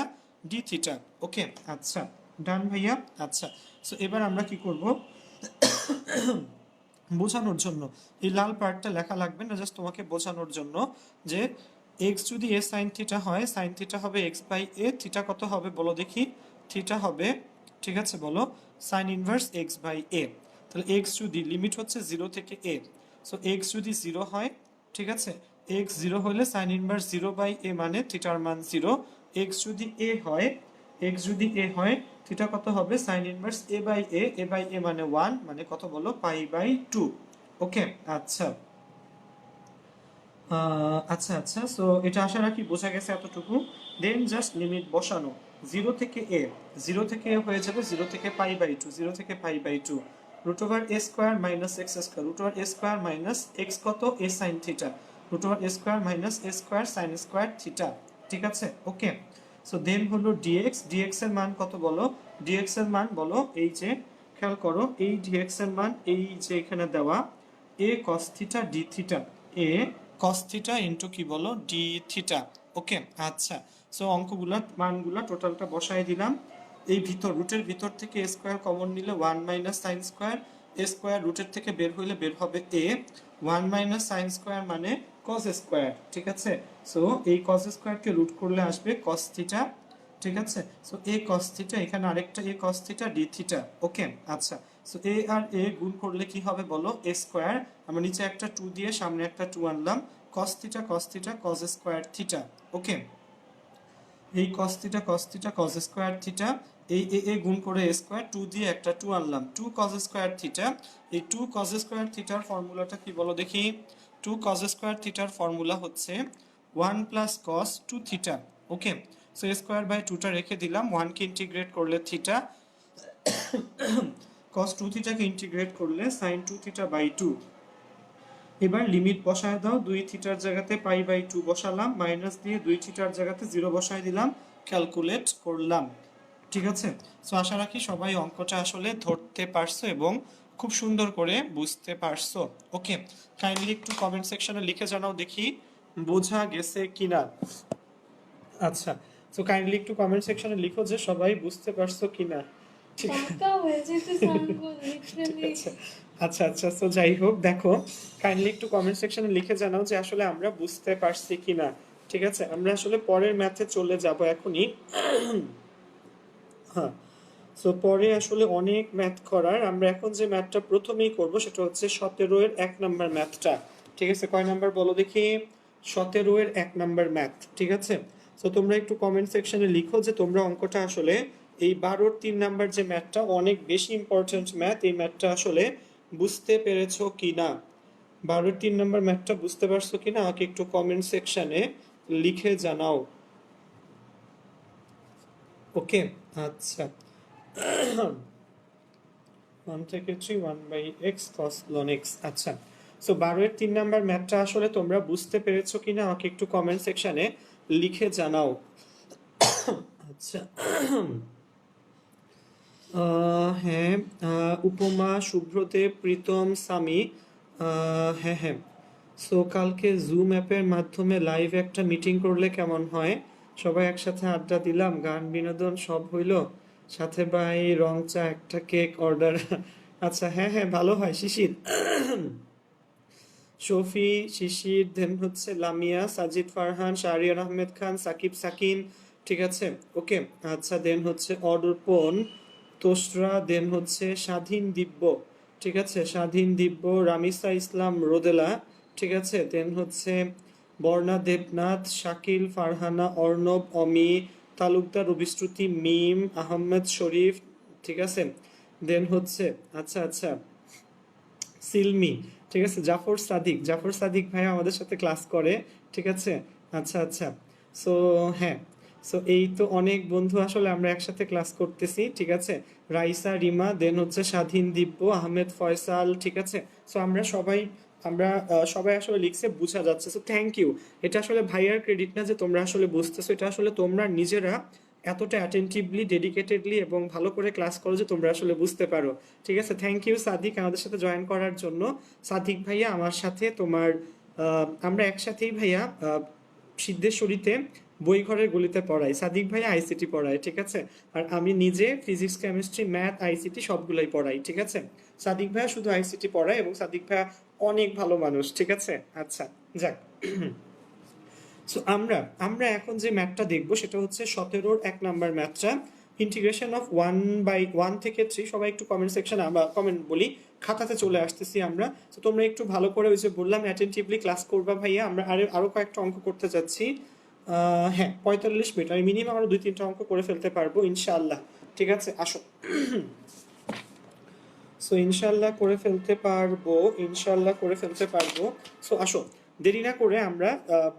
d theta. Okay, আচ্ছা, ডান ভাইয়া। আচ্ছা, সো এবার আমরা কি করব, বোঝানোর জন্য এই লাল পার্টটা লেখা লাগবে না, জাস্ট তোমাকে বোঝানোর জন্য যে এক্স যদি এ সাইন থিটা হয়, সাইন থিটা হবে এক্স বাই এ, থিটা কত হবে বলো দেখি, থিটা হবে, ঠিক আছে বলো, সাইন ইনভার্স এক্স বাই এ। তাহলে এক্স যদি লিমিট হচ্ছে 0 থেকে এ, সো এক্স যদি 0 হয়, ঠিক আছে, এক্স 0 হলে সাইন ইনভার্স 0 বাই এ মানে থিটার মান 0, এক্স যদি এ হয়, এক্স যদি এ হয়, থিটা কত হবে sine inverse a by a, a by a মানে 1, মানে কত বলো পাই বাই 2। ওকে, আচ্ছা, আচ্ছা আচ্ছা, সো এটা আশা রাখি বোঝা গেছে এতটুকু। দেন জাস্ট লিমিট বসানো, 0 থেকে এ, 0 থেকে এ হয়ে যাবে 0 থেকে পাই বাই 2, 0 থেকে pi by 2, root over a square minus x square, root over a square minus x কত a sine theta, root over a square minus a square sine square theta, ঠিক আছে। ওকে, সো দেন হলো dx, dx এর মান কত বলো, dx এর মান বলো এই যে, খেয়াল করো এই ডিএক্স এর মান এই যে এখানে দেওয়া এ কস থিটা ডি থিটা, এ কস থিটা ইন্টু কি বলো ডি থিটা। ওকে, আচ্ছা, সো অঙ্কগুলা মানগুলা টোটালটা বসাই দিলাম। এই ভিতর রুটের ভিতর থেকে এ স্কোয়ার কমন নিলে 1 minus sine square, a square রুটের থেকে বের হইলে বের হবে এ, 1 মাইনাস সাইন স্কোয়ার মানে কস স্কোয়ার, ঠিক আছে। সো এই কস স্কোয়ারকে রুট করলে আসবে কস থিটা, ঠিক আছে। সো এ কস থিটা, এখানে আরেকটা a cos theta d theta. Okay, আচ্ছা, সো এ আর এ গুণ করলে কি হবে বলো এ স্কোয়ার, আমরা নিচে একটা 2 দিয়ে সামনে একটা 2 আনলাম, cos theta cos theta cos square theta. Okay, এই cos theta cos theta cos square theta, এই এ গুণ করে এ স্কোয়ার, 2 দিয়ে একটা 2 আনলাম, 2 কস স্কোয়ার থিটা। এই 2 কস স্কোয়ার থিটার ফর্মুলাটা কি বলো দেখি, 2 কস স্কোয়ার থিটার ফর্মুলা হচ্ছে 1 plus cos 2 theta. Okay, so a square by 2টা রেখে দিলাম, 1 কে ইন্টিগ্রেট করলে থিটা, cos 2 থিটাকে ইন্টিগ্রেট করলে sin 2 থিটা বাই 2। এবার লিমিট বসায় দাও, 2 থিটার জায়গাতে পাই বাই 2 বসালাম, মাইনাস দিয়ে 2 থিটার জায়গাতে 0 বসায় দিলাম, ক্যালকুলেট করলাম, ঠিক আছে। সো আশা রাখি সবাই অঙ্কটা আসলে ধরতে পারছো এবং খুব সুন্দর করে বুঝতে পারছো। ওকে, কাইন্ডলি একটু কমেন্ট সেকশনে লিখে জানাও দেখি বোঝা গেছে কিনা। আচ্ছা, সো কাইন্ডলি একটু কমেন্ট সেকশনে লিখো যে সবাই বুঝতে পারছো কিনা। ঠিক আছে, আচ্ছা আচ্ছা, তো যাই হোক, দেখো কাইন্ডলি একটু কমেন্ট সেকশনে লিখে জানাও যে আসলে আমরা বুঝতে পারছি কিনা। ঠিক আছে, আমরা আসলে পরের ম্যাথে চলে যাব এখনই। হ্যাঁ, সো পরে আসলে অনেক ম্যাথ করার, আমরা এখন যে ম্যাথটা প্রথমেই করব সেটা হচ্ছে 17 এর 1 নাম্বার ম্যাথটা। ঠিক আছে, কয় নাম্বার বলো দেখি, 17 এর 1 নাম্বার ম্যাথ, ঠিক আছে। সো তোমরা একটু কমেন্ট সেকশনে লিখো যে তোমরা অঙ্কটা আসলে এই 12-র 3 নাম্বার যে ম্যাথটা অনেক বেশি ইম্পর্টেন্ট ম্যাথ, এই ম্যাথটা আসলে বুঝতে পেরেছো কিনা, 12-র 3 নাম্বার ম্যাথটা বুঝতে পারছো কিনা আমাকে একটু কমেন্ট সেকশনে লিখে জানাও। ওকে, আচ্ছা, 1 থেকে 3 1 by x cos ln x। আচ্ছা, সো 12-এর 3 নাম্বার ম্যাথটা আসলে তোমরা বুঝতে পেরেছো কিনা আমাকে একটু কমেন্ট সেকশনে লিখে জানাও। আচ্ছা, হ্যাঁ, উপমা, শুভ্রদেব, প্রীতম, সামি, হ্যাঁ হ্যাঁ, সো কালকে জুম অ্যাপের মাধ্যমে লাইভ একটা মিটিং করলে কেমন হয়, সবাই একসাথে আড্ডা দিলাম, গান বিনোদন সব হইলো, সাথে ভাই রং চা একটা কেক অর্ডার। আচ্ছা, হ্যাঁ হ্যাঁ, ভালো হয়। শিশির, শফি, শিশির, দেন হচ্ছে লামিয়া, সাজিদ, ফারহান, শাহরিয়ার আহমেদ খান, সাকিব, সাকিন, ঠিক আছে। ওকে, আচ্ছা, দেন হচ্ছে অর্পণ, তোসরা, দেন হচ্ছে স্বাধীন দিব্য, ঠিক আছে, স্বাধীন দিব্য, রামিসা ইসলাম, রোদেলা, ঠিক আছে, দেন হচ্ছে বর্ণা দেবনাথ, শাকিল, ফারহানা, অর্ণব, অমি, তালুকদার, রবিশ্রুতি, মিম, আহমেদ শরীফ, ঠিক আছে, দেন হচ্ছে আচ্ছা আচ্ছা সিলমি, ঠিক আছে, জাফর সাদিক ভাই আমাদের সাথে ক্লাস করে, ঠিক আছে, আচ্ছা আচ্ছা। সো হ্যাঁ, সো এই তো অনেক বন্ধু আসলে আমরা একসাথে ক্লাস করতেছি, ঠিক আছে, রাইসা, রিমা, দেন হচ্ছে স্বাধীন, দিব্য, আহমেদ, ফয়সাল, ঠিক আছে। সো আমরা সবাই আসলে লিখছে, বোঝা যাচ্ছে, সো থ্যাংক ইউ। এটা আসলে ভাইয়ার ক্রেডিট না যে তোমরা আসলে বুঝতেছো, এটা আসলে তোমরা নিজেরা এতটা অ্যাটেন্টিভলি, ডেডিকেটেডলি এবং ভালো করে ক্লাস করো যে তোমরা আসলে বুঝতে পারো, ঠিক আছে। থ্যাংক ইউ সাদিক আমাদের সাথে জয়েন করার জন্য। সাদিক ভাইয়া আমার সাথে আমরা একসাথেই ভাইয়া সিদ্ধেশ্বরীতে বইঘরের গলিতে পড়াই, সাদিক ভাইয়া আইসিটি পড়ায়, ঠিক আছে, আর আমি নিজে ফিজিক্স, কেমিস্ট্রি, ম্যাথ, আইসিটি সবগুলাই পড়াই, ঠিক আছে। সাদিক ভাইয়া শুধু আইসিটি পড়ায় এবং সাদিক ভাইয়া অনেক ভালো মানুষ, ঠিক আছে। আচ্ছা, যাক। সো আমরা আমরা এখন যে ম্যাথটা দেখবো সেটা হচ্ছে 17-র 1 নাম্বার ম্যাথটা, ইন্টিগ্রেশন অফ 1/1 থেকে 3। সবাই একটু কমেন্ট সেকশনে আমরা কমেন্ট বলি, খাতাতে চলে আসতেছি আমরা। তো তোমরা একটু ভালো করে ওই যে বললাম অ্যাটেন্টিভলি ক্লাস করবা ভাইয়া, আমরা আরো কয়েকটা অঙ্ক করতে যাচ্ছি। হ্যাঁ, 45 মিনিট, আমি মিনিমাম আরো 2-3টা অঙ্ক করে ফেলতে পারবো ইনশাআল্লাহ, ঠিক আছে, আসো। সো ইনশাল্লাহ করে ফেলতে পারবো, ইনশাল্লাহ করে ফেলতে পারবো। সো আসো, দেরি না করে আমরা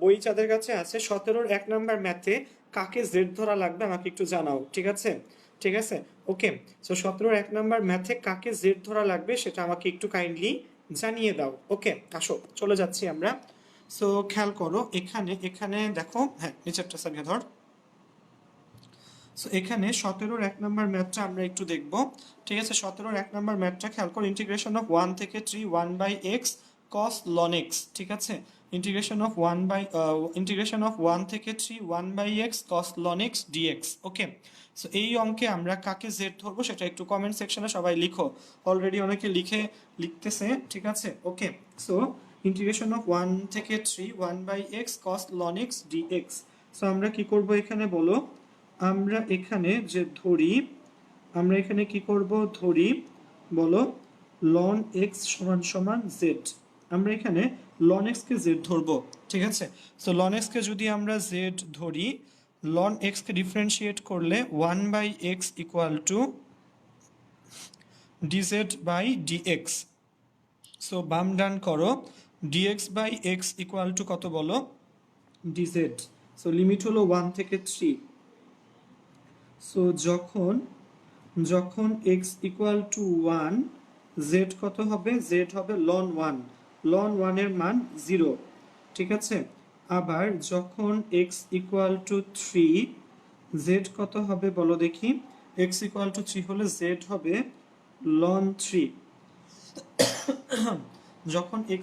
বই যাদের কাছে আছে 17-র 1 নাম্বার ম্যাথে কাকে জেড ধরা লাগবে আমাকে একটু জানাও, ঠিক আছে, ঠিক আছে, ওকে। সো 17-র 1 নাম্বার ম্যাথে কাকে জেড ধরা লাগবে সেটা আমাকে একটু কাইন্ডলি জানিয়ে দাও, ওকে। আসো, চলে যাচ্ছি আমরা। সো খেয়াল করো, এখানে এখানে দেখো, হ্যাঁ নিচেরটা সাবিয়া ধর। সো এখানে 17-র 1 নাম্বার ম্যাথটা আমরা একটু দেখব, ঠিক আছে। 17-র 1 নাম্বার ম্যাথটা খেয়াল করো, ইন্টিগ্রেশন অফ 1 থেকে 3 1/x cos ln x, ঠিক আছে, ইন্টিগ্রেশন অফ 1 থেকে 3 1/x cos ln x dx, ওকে। সো এই অঙ্কে আমরা কাকে জেড ধরবো সেটা একটু কমেন্ট সেকশনে সবাই লিখো, অলরেডি অনেকে লিখতেছে, ঠিক আছে, ওকে। সো ইন্টিগ্রেশন অফ 1 থেকে 3 1/x cos ln x dx। So আমরা কি করব এখানে বলো, আমরা এখানে যে ধরি, আমরা এখানে কি করব ধরি বলো, ln x সমান সমান z। আমরা এখানে ln x কে z ধরবো, ঠিক আছে। সো ln x কে যদি আমরা z ধরি, ln x কে ডিফারেন্সিয়েট করলে 1/x equal to dz/dx। So বাম ডান করো, dx/x ইকুয়াল টু কত বলো, dz। সো লিমিট হলো 1 থেকে 3। সো যখন x ইকুয়াল টু 1, z কত হবে, z হবে ln 1, ln 1 এর মান 0, ঠিক আছে। আবার যখন x ইকুয়াল টু 3, z কত হবে বলো দেখি, x ইকুয়াল টু 3 হলে z হবে ln 3। যখন x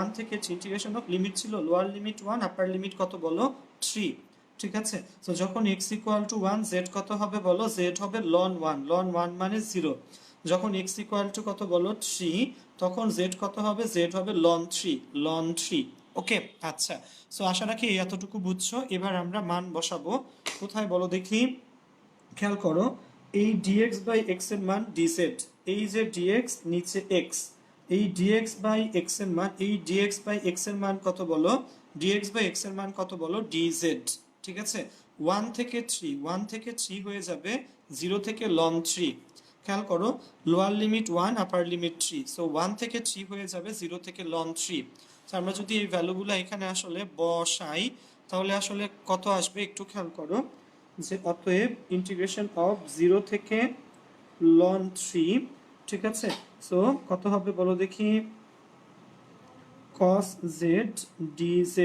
1 থেকে 3, ইন্টিগ্রেশন অফ লিমিট ছিল লোয়ার লিমিট 1 আপার লিমিট কত বলো 3, ঠিক আছে। তো যখন x ইকুয়াল টু 1, z কত হবে বলো, z হবে ln 1, ln 1 মানে 0। যখন x ইকুয়াল টু কত বলো 3, তখন z কত হবে, z হবে ln 3, ln 3, ওকে। আচ্ছা, সো আশা রাখি এতটুকু বুঝছো। এবার আমরা মান বসাবো কোথায় বলো দেখি, খেয়াল করো, এই dx/x এর মান dz, এই যে dx নিচে x, এই dx/x এর মান, এই dx/x এর মান কত বলো, dx/x এর মান কত বলো, dz, ঠিক আছে। 1 থেকে 3 হয়ে যাবে 0 থেকে ln 3। খেয়াল করো, লোয়ার লিমিট 1 আপার লিমিট 3, সো 1 থেকে 3 হয়ে যাবে 0 থেকে ln 3। তো আমরা যদি এই ভ্যালুগুলো এখানে আসলে বসাই তাহলে আসলে কত আসবে একটু খেয়াল করো, যে অতএব ইন্টিগ্রেশন অফ 0 থেকে ln 3, ঠিক আছে। সো কত হবে বলো দেখি, cos z dz,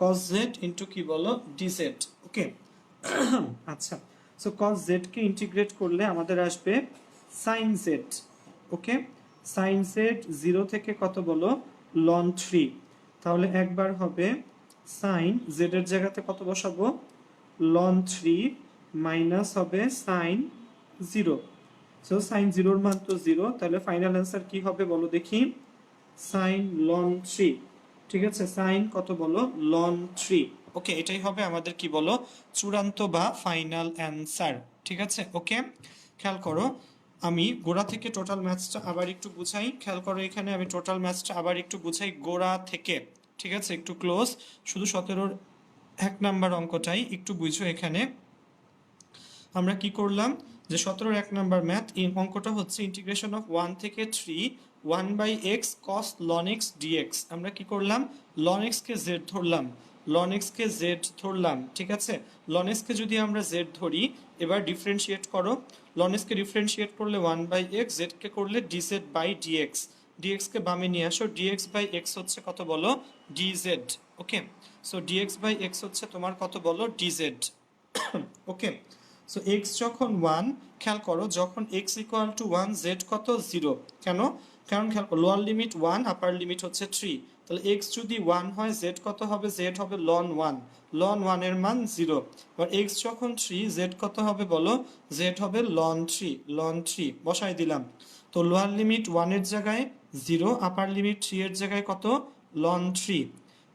cos z into কি বলো dz, ওকে। আচ্ছা, সো cos z কে ইন্টিগ্রেট করলে আমাদের আসবে sin z, ওকে। sin z 0 থেকে কত বলো ln 3, তাহলে একবার হবে sin z এর জায়গাতে কত বসাবো, ln 3 মাইনাস হবে sin 0। সো sin 0 এর মান তো 0, তাহলে ফাইনাল অ্যান্সার কি হবে বলো দেখি, sin ln 3, ঠিক আছে, sin কত বলো ln 3, ওকে। এটাই হবে আমাদের কি বলো চূড়ান্ত বা ফাইনাল অ্যান্সার, ঠিক আছে, ওকে। খেয়াল করো, আমি গোড়া থেকে টোটাল ম্যাথসটা আবার একটু বুঝাই, খেয়াল করো এখানে আমি টোটাল ম্যাথসটা আবার একটু বুঝাই গোড়া থেকে, ঠিক আছে, একটু ক্লোজ, শুধু 17-র 1 নাম্বার অঙ্কটাই একটু বুঝো এখানে। আমরা কি করলাম যে 17 এক নাম্বার ম্যাথ এই অঙ্কটা হচ্ছে ইন্টিগ্রেশন অফ 1 থেকে 3 1/x cos ln x dx। আমরা কি করলাম ln x কে z ধরলাম, ln x কে z ধরলাম, ঠিক আছে। ln x কে যদি আমরা z ধরি, এবার ডিফারেন্সিয়েট করো, ln x কে ডিফারেন্সিয়েট করলে 1/x, z কে করলে dz/dx, dx কে বামে নিয়ে আসো, dx/x হচ্ছে কত বলো dz। ওকে, সো dx/x হচ্ছে তোমার কত বলো dz। ওকে, সো x যখন 1, খেয়াল করো যখন x ইকুয়াল টু 1 z কত 0। কেন? কারণ খেয়াল করো লোয়ার লিমিট 1, আপার লিমিট হচ্ছে 3, তাহলে x যদি 1 হয় z কত হবে, z হবে ln 1, ln 1 এর মান 0। এবার x যখন 3, z কত হবে বলো, z হবে ln 3, ln 3 বসাই দিলাম। তো লোয়ার লিমিট 1 এর জায়গায় 0, আপার লিমিট 3 এর জায়গায় কত ln 3।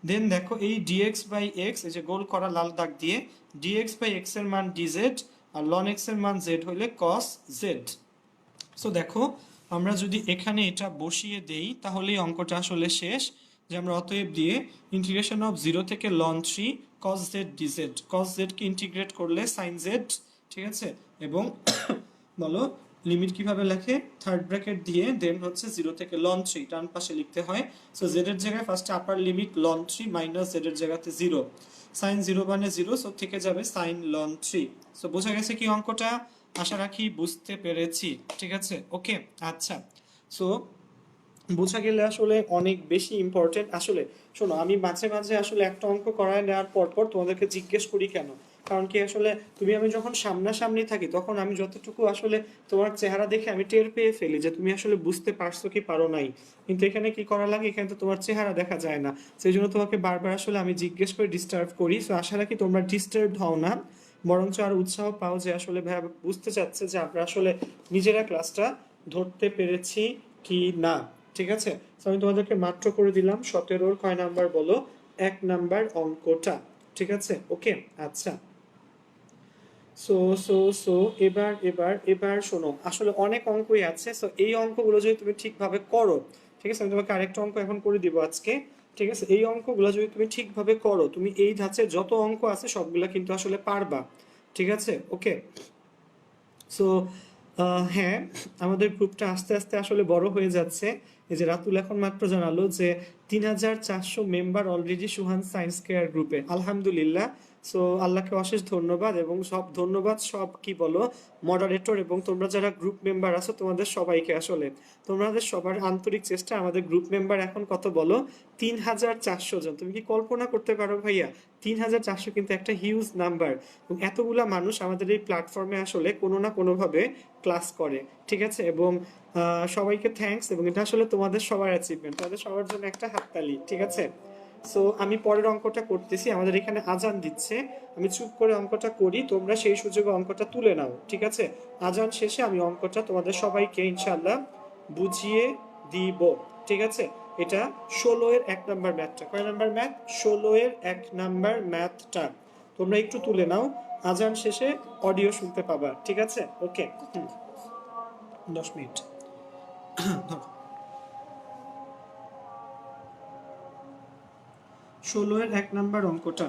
দেন দেখো এই dx বাই এক্স, এই যে গোল করা লাল দাগ দিয়ে, dx বাই এক্স এর মান dz, আর ln x এর মান z হইলে cos z। সো দেখো আমরা যদি এখানে এটা বসিয়ে দেই তাহলে এই অঙ্কটা আসলে শেষ, যে আমরা অতএব দিয়ে ইন্টিগ্রেশন অফ 0 থেকে ln 3 cos z dz, cos z কে ইন্টিগ্রেট করলে sin z, ঠিক আছে। এবং বলো লিমিট কিভাবে লেখে, থার্ড ব্র্যাকেট দিয়ে দেন হচ্ছে 0 থেকে ln 3 ডান পাশে লিখতে হয়। সো z এর জায়গায় ফার্স্টে আপার লিমিট ln 3 মাইনাস z এর জায়গাতে 0, sin 0 মানে 0, সো থেকে যাবে sin ln 3। সো বোঝা গেছে কি অঙ্কটা, আশা রাখি বুঝতে পেরেছি, ঠিক আছে। ওকে, আচ্ছা, সো বোঝা গেলে আসলে অনেক বেশি ইম্পর্টেন্ট। আসলে শোনো, আমি মাঝে মাঝে আসলে একটা অঙ্ক করায় নেওয়ার পর পর তোমাদেরকে জিজ্ঞেস করি কেন, কারণ কি আসলে তুমি আমি যখন সামনাসামনি থাকি তখন আমি যতটুকু আসলে তোমার চেহারা দেখে আমি টের পেয়ে ফেলি যে তুমি আসলে বুঝতে পারছো কি পারো নাই, কিন্তু এখানে কি করা লাগে, এখানে তো তোমার চেহারা দেখা যায় না, সেই জন্য তোমাকে বারবার আসলে আমি জিজ্ঞেস করে ডিস্টার্ব করি। সো আশা রাখি তোমরা ডিস্টার্ব হও না, বরঞ্চ আর উৎসাহ পাও যে আসলে ভাই বুঝতে চাচ্ছে যে আমরা আসলে নিজেরা ক্লাসটা ধরতে পেরেছি কি না, ঠিক আছে। তো আমি তোমাদেরকে মাত্র করে দিলাম 17-র কয় নাম্বার বলো, 1 নাম্বার অঙ্কটা, ঠিক আছে। ওকে, আচ্ছা, সো সো সো এবার এবার এবার শোনো, আসলে অনেক অঙ্কই আছে। সো এই অঙ্কগুলো যদি তুমি ঠিকভাবে করো, ঠিক আছে, আমি তোমাকে আরেকটা অঙ্ক এখন করে দিব আজকে, ঠিক আছে। এই অঙ্কগুলো যদি তুমি ঠিকভাবে করো, তুমি এই ধাঁচের যত অঙ্ক আছে সবগুলা কিন্তু আসলে পারবা, ঠিক আছে। ওকে, সো হ্যাঁ, আমাদের গ্রুপটা আস্তে আস্তে আসলে বড় হয়ে যাচ্ছে। এই যে রাতুল এখন মাত্র জানালো যে 3400 মেম্বার অলরেডি সুহান সায়েন্স কেয়ার গ্রুপে, আলহামদুলিল্লাহ। সো আল্লাহকে অশেষ ধন্যবাদ, এবং সব ধন্যবাদ সব কি বলো মডারেটর এবং তোমরা যারা গ্রুপ মেম্বার আছো তোমাদের সবাইকে। আসলে তোমাদের সবার আন্তরিক চেষ্টা আমাদের গ্রুপ মেম্বার এখন কত বলো, 3400 জন। তুমি কি কল্পনা করতে পারো ভাইয়া, 3400 কিন্তু একটা হিউজ নাম্বার, এবং এতগুলা মানুষ আমাদের এই প্ল্যাটফর্মে আসলে কোনো না কোনোভাবে ক্লাস করে, ঠিক আছে। এবং সবাইকে থ্যাঙ্কস, এবং এটা আসলে তোমাদের সবার অ্যাচিভমেন্ট, তোমাদের সবার জন্য একটা হাততালি, ঠিক আছে। সো আমি পরের অঙ্কটা করতেছি, আমাদের এখানে আজান দিচ্ছে, আমি চুপ করে অঙ্কটা করি, তোমরা সেই সুযোগে অঙ্কটা তুলে নাও, ঠিক আছে। আজান শেষে আমি অঙ্কটা তোমাদের সবাইকে ইনশাল্লাহ বুঝিয়ে দিব, ঠিক আছে। এটা 16-এর 1 নাম্বার ম্যাথটা, কয় নাম্বার ম্যাথ, 16-এর 1 নাম্বার ম্যাথটা তোমরা একটু তুলে নাও, আজান শেষে অডিও শুনতে পাবা, ঠিক আছে। ওকে, 10 মিনিট। 16-এর 1 নাম্বার অঙ্কটা,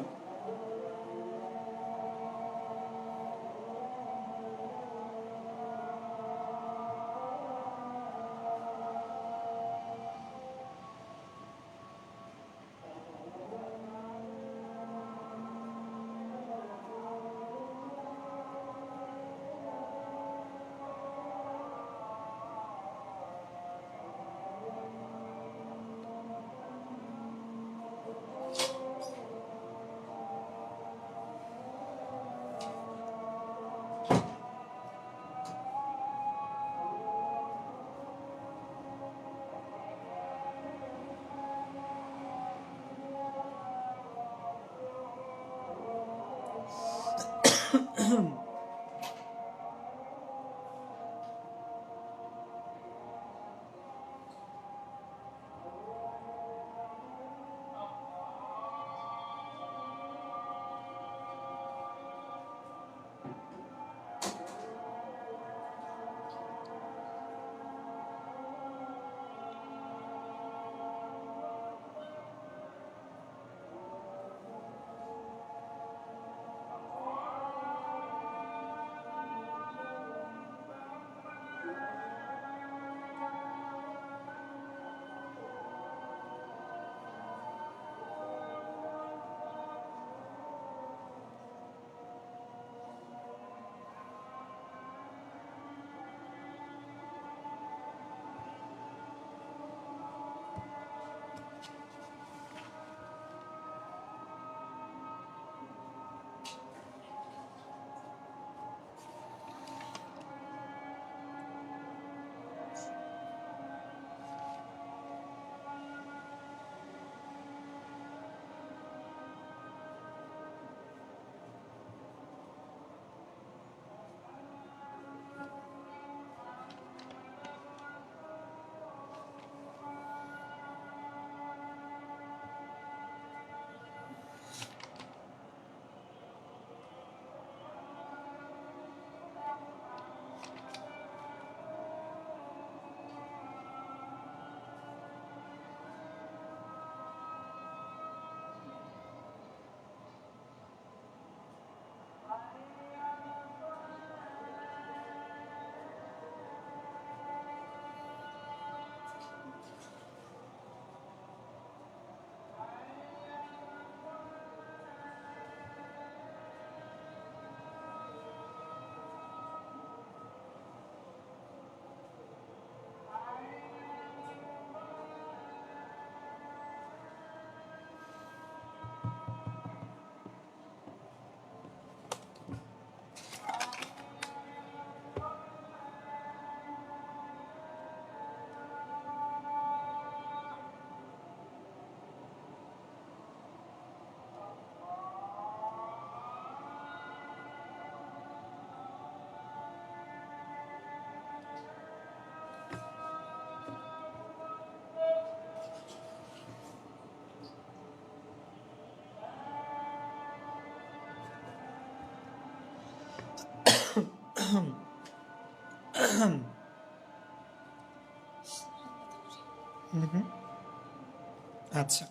আচ্ছা,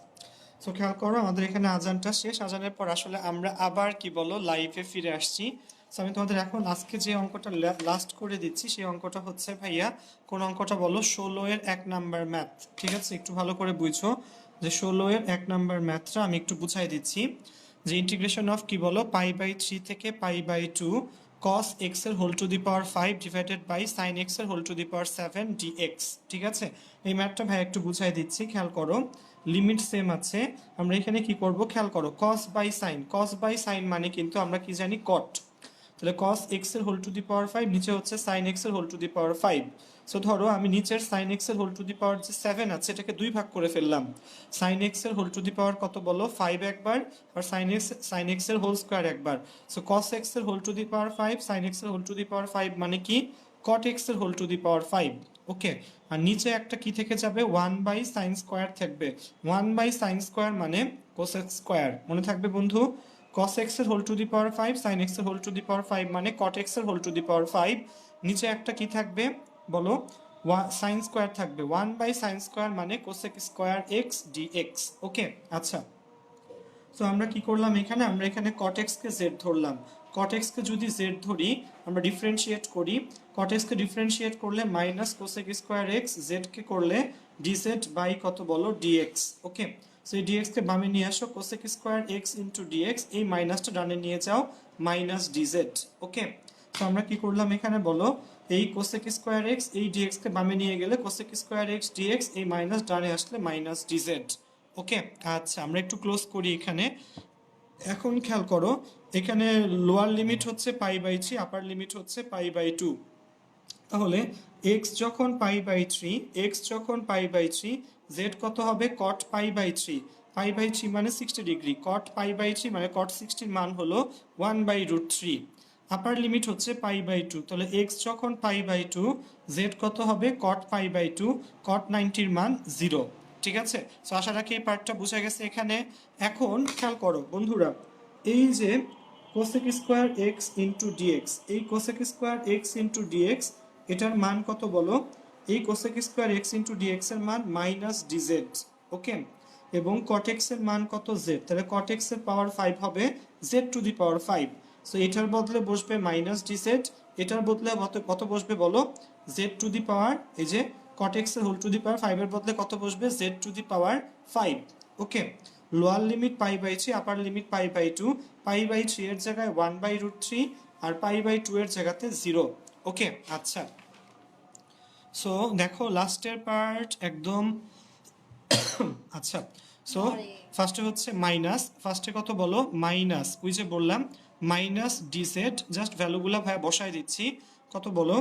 সো খেয়াল করো আমাদের এখানে আজানটা শেষ। আজানের পর আসলে আমরা আবার কি বলো লাইভে ফিরে আসছি। সো আমি তোমাদের এখন আজকে যে অঙ্কটা লাস্ট করে দিচ্ছি সেই অঙ্কটা হচ্ছে ভাইয়া কোন অঙ্কটা বলো, 16 এর 1 নাম্বার ম্যাথ। ঠিক আছে, একটু ভালো করে বুঝো যে 16 এর 1 নাম্বার ম্যাথটা আমি একটু বুঝাই দিচ্ছি। যে ইন্টিগ্রেশন অফ কি বলো π/3 থেকে π/2 cos x এর whole to the power 5 divided by sin x এর whole to the power 7 dx। ঠিক আছে, এই ম্যাথটা ভাই একটু বুঝাই দিচ্ছি, খেয়াল করো। লিমিট সেম আছে, আমরা এখানে কি করব খেয়াল করো, cos by sin, cos by sin মানে কিন্তু আমরা কি জানি cot। তাহলে cos x এর হোল টু দি পাওয়ার 5, নিচে হচ্ছে sin x এর whole to the power 5। So ধরো আমি নিচের sin x এর হোল টু দি পাওয়ার যে 7 আছে এটাকে দুই ভাগ করে ফেললাম। sin x এর হোল টু দি পাওয়ার কত বলো 5 একবার, আর sin x এর হোল স্কয়ার একবার। সো cos x এর whole to the power 5, sin x এর হোল টু দি পাওয়ার 5 মানে কি cot x এর whole to the power 5। Okay, আর নিচে একটা কি থেকে যাবে 1 বাই sin স্কয়ার থাকবে। 1 বাই sin স্কয়ার মানে cos x স্কয়ার, মনে থাকবে বন্ধু। cos x এর whole to the power 5, sin x এর হোল টু দি পাওয়ার 5 মানে cot x এর হোল টু দি পাওয়ার 5। নিচে একটা কি থাকবে বলো, sin স্কয়ার থাকবে। 1 বাই sin স্কয়ার মানে cosec square x dx। Okay, আচ্ছা, সো আমরা কি করলাম এখানে, আমরা এখানে cot x কে z ধরলাম। cot x কে যদি z ধরি, আমরা ডিফারেন্সিয়েট করি, cot x কে ডিফারেন্সিয়েট করলে minus cosec square x, z কে করলে dz বাই কত বলো dx। ওকে, সো এই dx কে বামে নিয়ে আসো, cosec square x into dx, এই মাইনাসটা ডানে নিয়ে যাও, মাইনাস dz। ওকে, তো আমরা কি করলাম এখানে বলো, এই cosec স্কয়ার x এই dx কে বামে নিয়ে গেলে cosec স্কয়ার x dx, এই মাইনাস ডানে আসলে মাইনাস dz। ওকে, আচ্ছা আমরা একটু ক্লোজ করি এখানে। এখন খেয়াল করো এখানে লোয়ার লিমিট হচ্ছে π/3, আপার লিমিট হচ্ছে π/2। তাহলে x যখন π/3, x যখন π/3, z কত হবে cot π/3। π/3 মানে 60 ডিগ্রি, cot π/3 মানে cot 60 এর মান হলো 1/√3। আপার লিমিট হচ্ছে π/2, তাহলে x যখন π/2, z কত হবে cot π/2, cot 90 এর মান 0। ঠিক আছে, সো আশা রাখি এই পার্টটা বুঝা গেছে এখানে। এখন খেয়াল করো বন্ধুরা, এই যে cosec square x into dx, এই cosec square x into dx এটার মান কত বলো, এই cosec square x into dx এর মান মাইনাস dz। ওকে, এবং cot x এর মান কত z, তাহলে cot x এর পাওয়ার 5 হবে z to the power 5। So এটার বদলে বসবে মাইনাস dz, এটার বদলে কত বসবে বলো z টু দি পাওয়ার, এই যে cot x এর হোল টু দি পাওয়ার 5 এর বদলে কত বসবে z to the power 5। Okay, lower limit π/3, upper limit π/2, π/3 এর জায়গায় 1/√3 আর π/2 এর জায়গাতে 0। ওকে, আচ্ছা, সো দেখো লাস্টের পার্ট একদম। আচ্ছা, সো ফার্স্টে হচ্ছে মাইনাস, ফার্স্টে কত বলো মাইনাস, ওই যে বললাম মাইনাস ডিজেড, জাস্ট ভ্যালুগুলো ভাই বসাই দিচ্ছি, কত বলো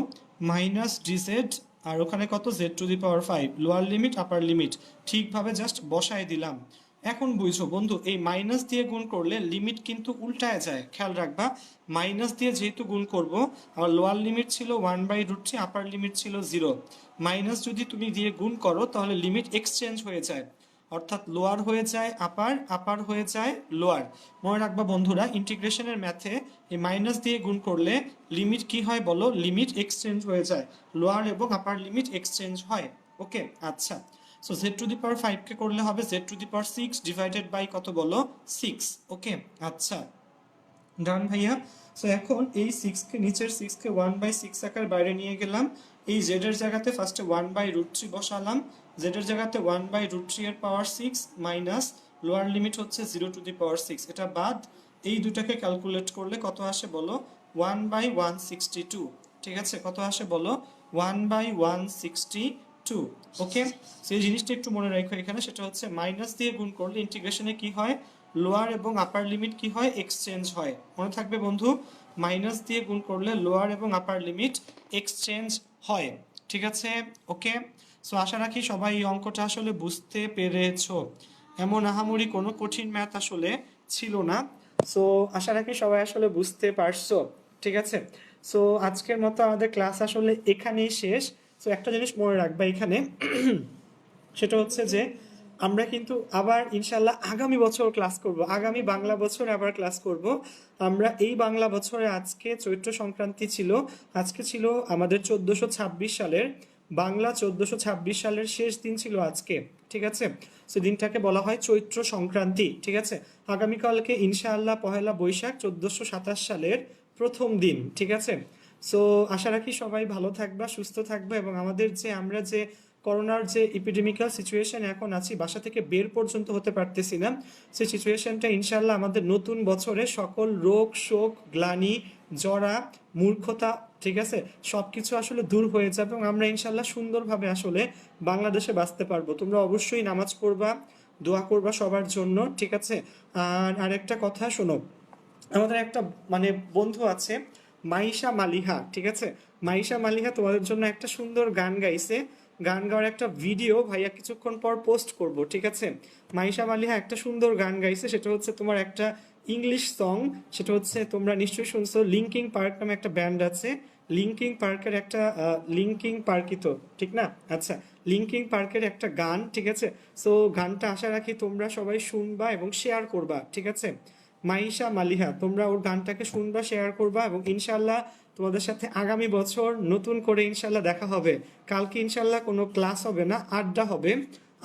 মাইনাস ডিজেড, আর ওখানে কত Z two the power 5, lower limit upper limit ঠিকভাবে জাস্ট বসাই দিলাম। এখন বুঝছো বন্ধু, এই মাইনাস দিয়ে গুণ করলে লিমিট কিন্তু উল্টায় যায়, খেয়াল রাখবা। মাইনাস দিয়ে যেহেতু গুণ করব, আমার লোয়ার লিমিট ছিল 1/√3, আপার লিমিট ছিল 0। মাইনাস যদি তুমি দিয়ে গুণ করো তাহলে লিমিট এক্সচেঞ্জ হয়ে যায়, অর্থাৎ লোয়ার হয়ে যায় আপার, আপার হয়ে যায় লোয়ার। মনে রাখবা বন্ধুরা, ইন্টিগ্রেশনের ম্যাথে এই মাইনাস দিয়ে গুণ করলে লিমিট কি হয় বলো, লিমিট এক্সচেঞ্জ হয়ে যায়, লোয়ার এবং আপার লিমিট এক্সচেঞ্জ হয়। ওকে, আচ্ছা, so z to the power 5 কে করলে হবে z to the power 6 divided by কত বলো 6। ওকে, আচ্ছা, ডান ভাইয়া। সো এখন এই 6 কে, নিচের 6 কে 1/6 আকার বাইরে নিয়ে গেলাম, এই z এর জায়গাতে ফার্স্টে 1/√3 বসালাম, z এর জায়গাতে 1/√3 এর পাওয়ার 6 মাইনাস লোয়ার লিমিট হচ্ছে 0 টু দি পাওয়ার 6, এটা বাদ। এই দুটাকে ক্যালকুলেট করলে কত আসে বলো 1/162। ঠিক আছে, কত আসে বলো 1/162। ওকে, সেই জিনিসটা একটু মনে রাখো এখানে, সেটা হচ্ছে মাইনাস দিয়ে গুণ করলে ইন্টিগ্রেশনে কি হয়, লোয়ার এবং আপার লিমিট কি হয়, এক্সচেঞ্জ হয়। মনে থাকবে বন্ধু, মাইনাস দিয়ে গুণ করলে লোয়ার এবং আপার লিমিট এক্সচেঞ্জ হয়। ঠিক আছে, ওকে, সো আশা রাখি সবাই এই অঙ্কটা আসলে বুঝতে পেরেছো, এমন আহামরি কোনো কঠিন ম্যাথ আসলে ছিল না। সো আশা রাখি সবাই আসলে বুঝতে পারছো। ঠিক আছে, সো আজকের মতো আমাদের ক্লাস আসলে এখানেই শেষ। সো একটা জিনিস মনে রাখবা এখানে, সেটা হচ্ছে যে আমরা কিন্তু আবার ইনশাল্লাহ আগামী বছর ক্লাস করব, আগামী বাংলা বছর আবার ক্লাস করব। আমরা এই বাংলা বছরে আজকে চৈত্র সংক্রান্তি ছিল, আজকে ছিল আমাদের 1426 সালের বাংলা 1426 সালের শেষ দিন ছিল আজকে, ঠিক আছে? সে দিনটাকে বলা হয় চৈত্র সংক্রান্তি, ঠিক আছে? আগামীকালকে ইনশাআল্লাহ পহেলা বৈশাখ 1427 সালের প্রথম দিন, ঠিক আছে? সো আশা রাখি সবাই ভালো থাকবা, সুস্থ থাকবা, এবং আমাদের যে আমরা যে করোনার যে ইপিডেমিক্যাল সিচুয়েশন এখন আছি, বাসা থেকে বের পর্যন্ত হতে পারতেছি না, সেই সিচুয়েশনটা ইনশাল্লাহ আমাদের নতুন বছরে সকল রোগ শোক গ্লানি জরা মূর্খতা, ঠিক আছে, সব কিছু আসলে দূর হয়ে যাবে এবং আমরা ইনশাল্লাহ সুন্দরভাবে আসলে বাংলাদেশে বাঁচতে পারবো। তোমরা অবশ্যই নামাজ পড়বা, দোয়া করবা সবার জন্য, ঠিক আছে? আর আরেকটা কথা শোনো, আমাদের একটা মানে বন্ধু আছে মাইশা মালিহা, ঠিক আছে? মাইশা মালিহা তোমাদের জন্য একটা সুন্দর গান গাইছে, গান গাওয়ার একটা ভিডিও ভাইয়া কিছুক্ষণ পর পোস্ট করব, ঠিক আছে? মাইশা মালিহা একটা সুন্দর গান গাইছে, সেটা হচ্ছে তোমার একটা ইংলিশ সং, সেটা হচ্ছে তোমরা নিশ্চয়ই শুনছো, লিঙ্কিং পার্ক নামে একটা ব্যান্ড আছে, লিঙ্কিং পার্কের একটা লিঙ্কিং পার্কই তো, ঠিক না? আচ্ছা, লিঙ্কিং পার্কের একটা গান, ঠিক আছে? সো গানটা আশা রাখি তোমরা সবাই শুনবা এবং শেয়ার করবা, ঠিক আছে? মাইশা মালিহা, তোমরা ওর গানটাকে শুনবা, শেয়ার করবা, এবং ইনশাল্লাহ তোমাদের সাথে আগামী বছর নতুন করে ইনশাল্লাহ দেখা হবে। কালকে ইনশাল্লাহ কোনো ক্লাস হবে না, আড্ডা হবে।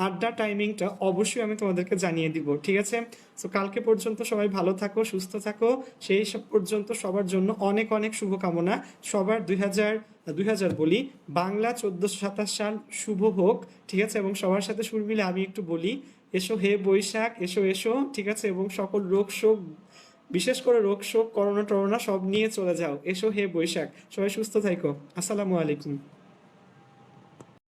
আড্ডা টাইমিংটা অবশ্যই আমি তোমাদেরকে জানিয়ে দিব, ঠিক আছে? সো কালকে পর্যন্ত সবাই ভালো থাকো, সুস্থ থাকো, সেই সব পর্যন্ত সবার জন্য অনেক অনেক শুভকামনা। সবার 2000 বলি, বাংলা 1427 সাল শুভ হোক, ঠিক আছে? এবং সবার সাথে সুর মিলে আমি একটু বলি, এসো হে বৈশাখ, এসো এসো, ঠিক আছে? এবং সকল রোগ শোক, বিশেষ করে রোগ শোক করোনা টরোনা সব নিয়ে চলে যাও, এসো হে বৈশাখ। সবাই সুস্থ থাকো, আসসালামু আলাইকুম।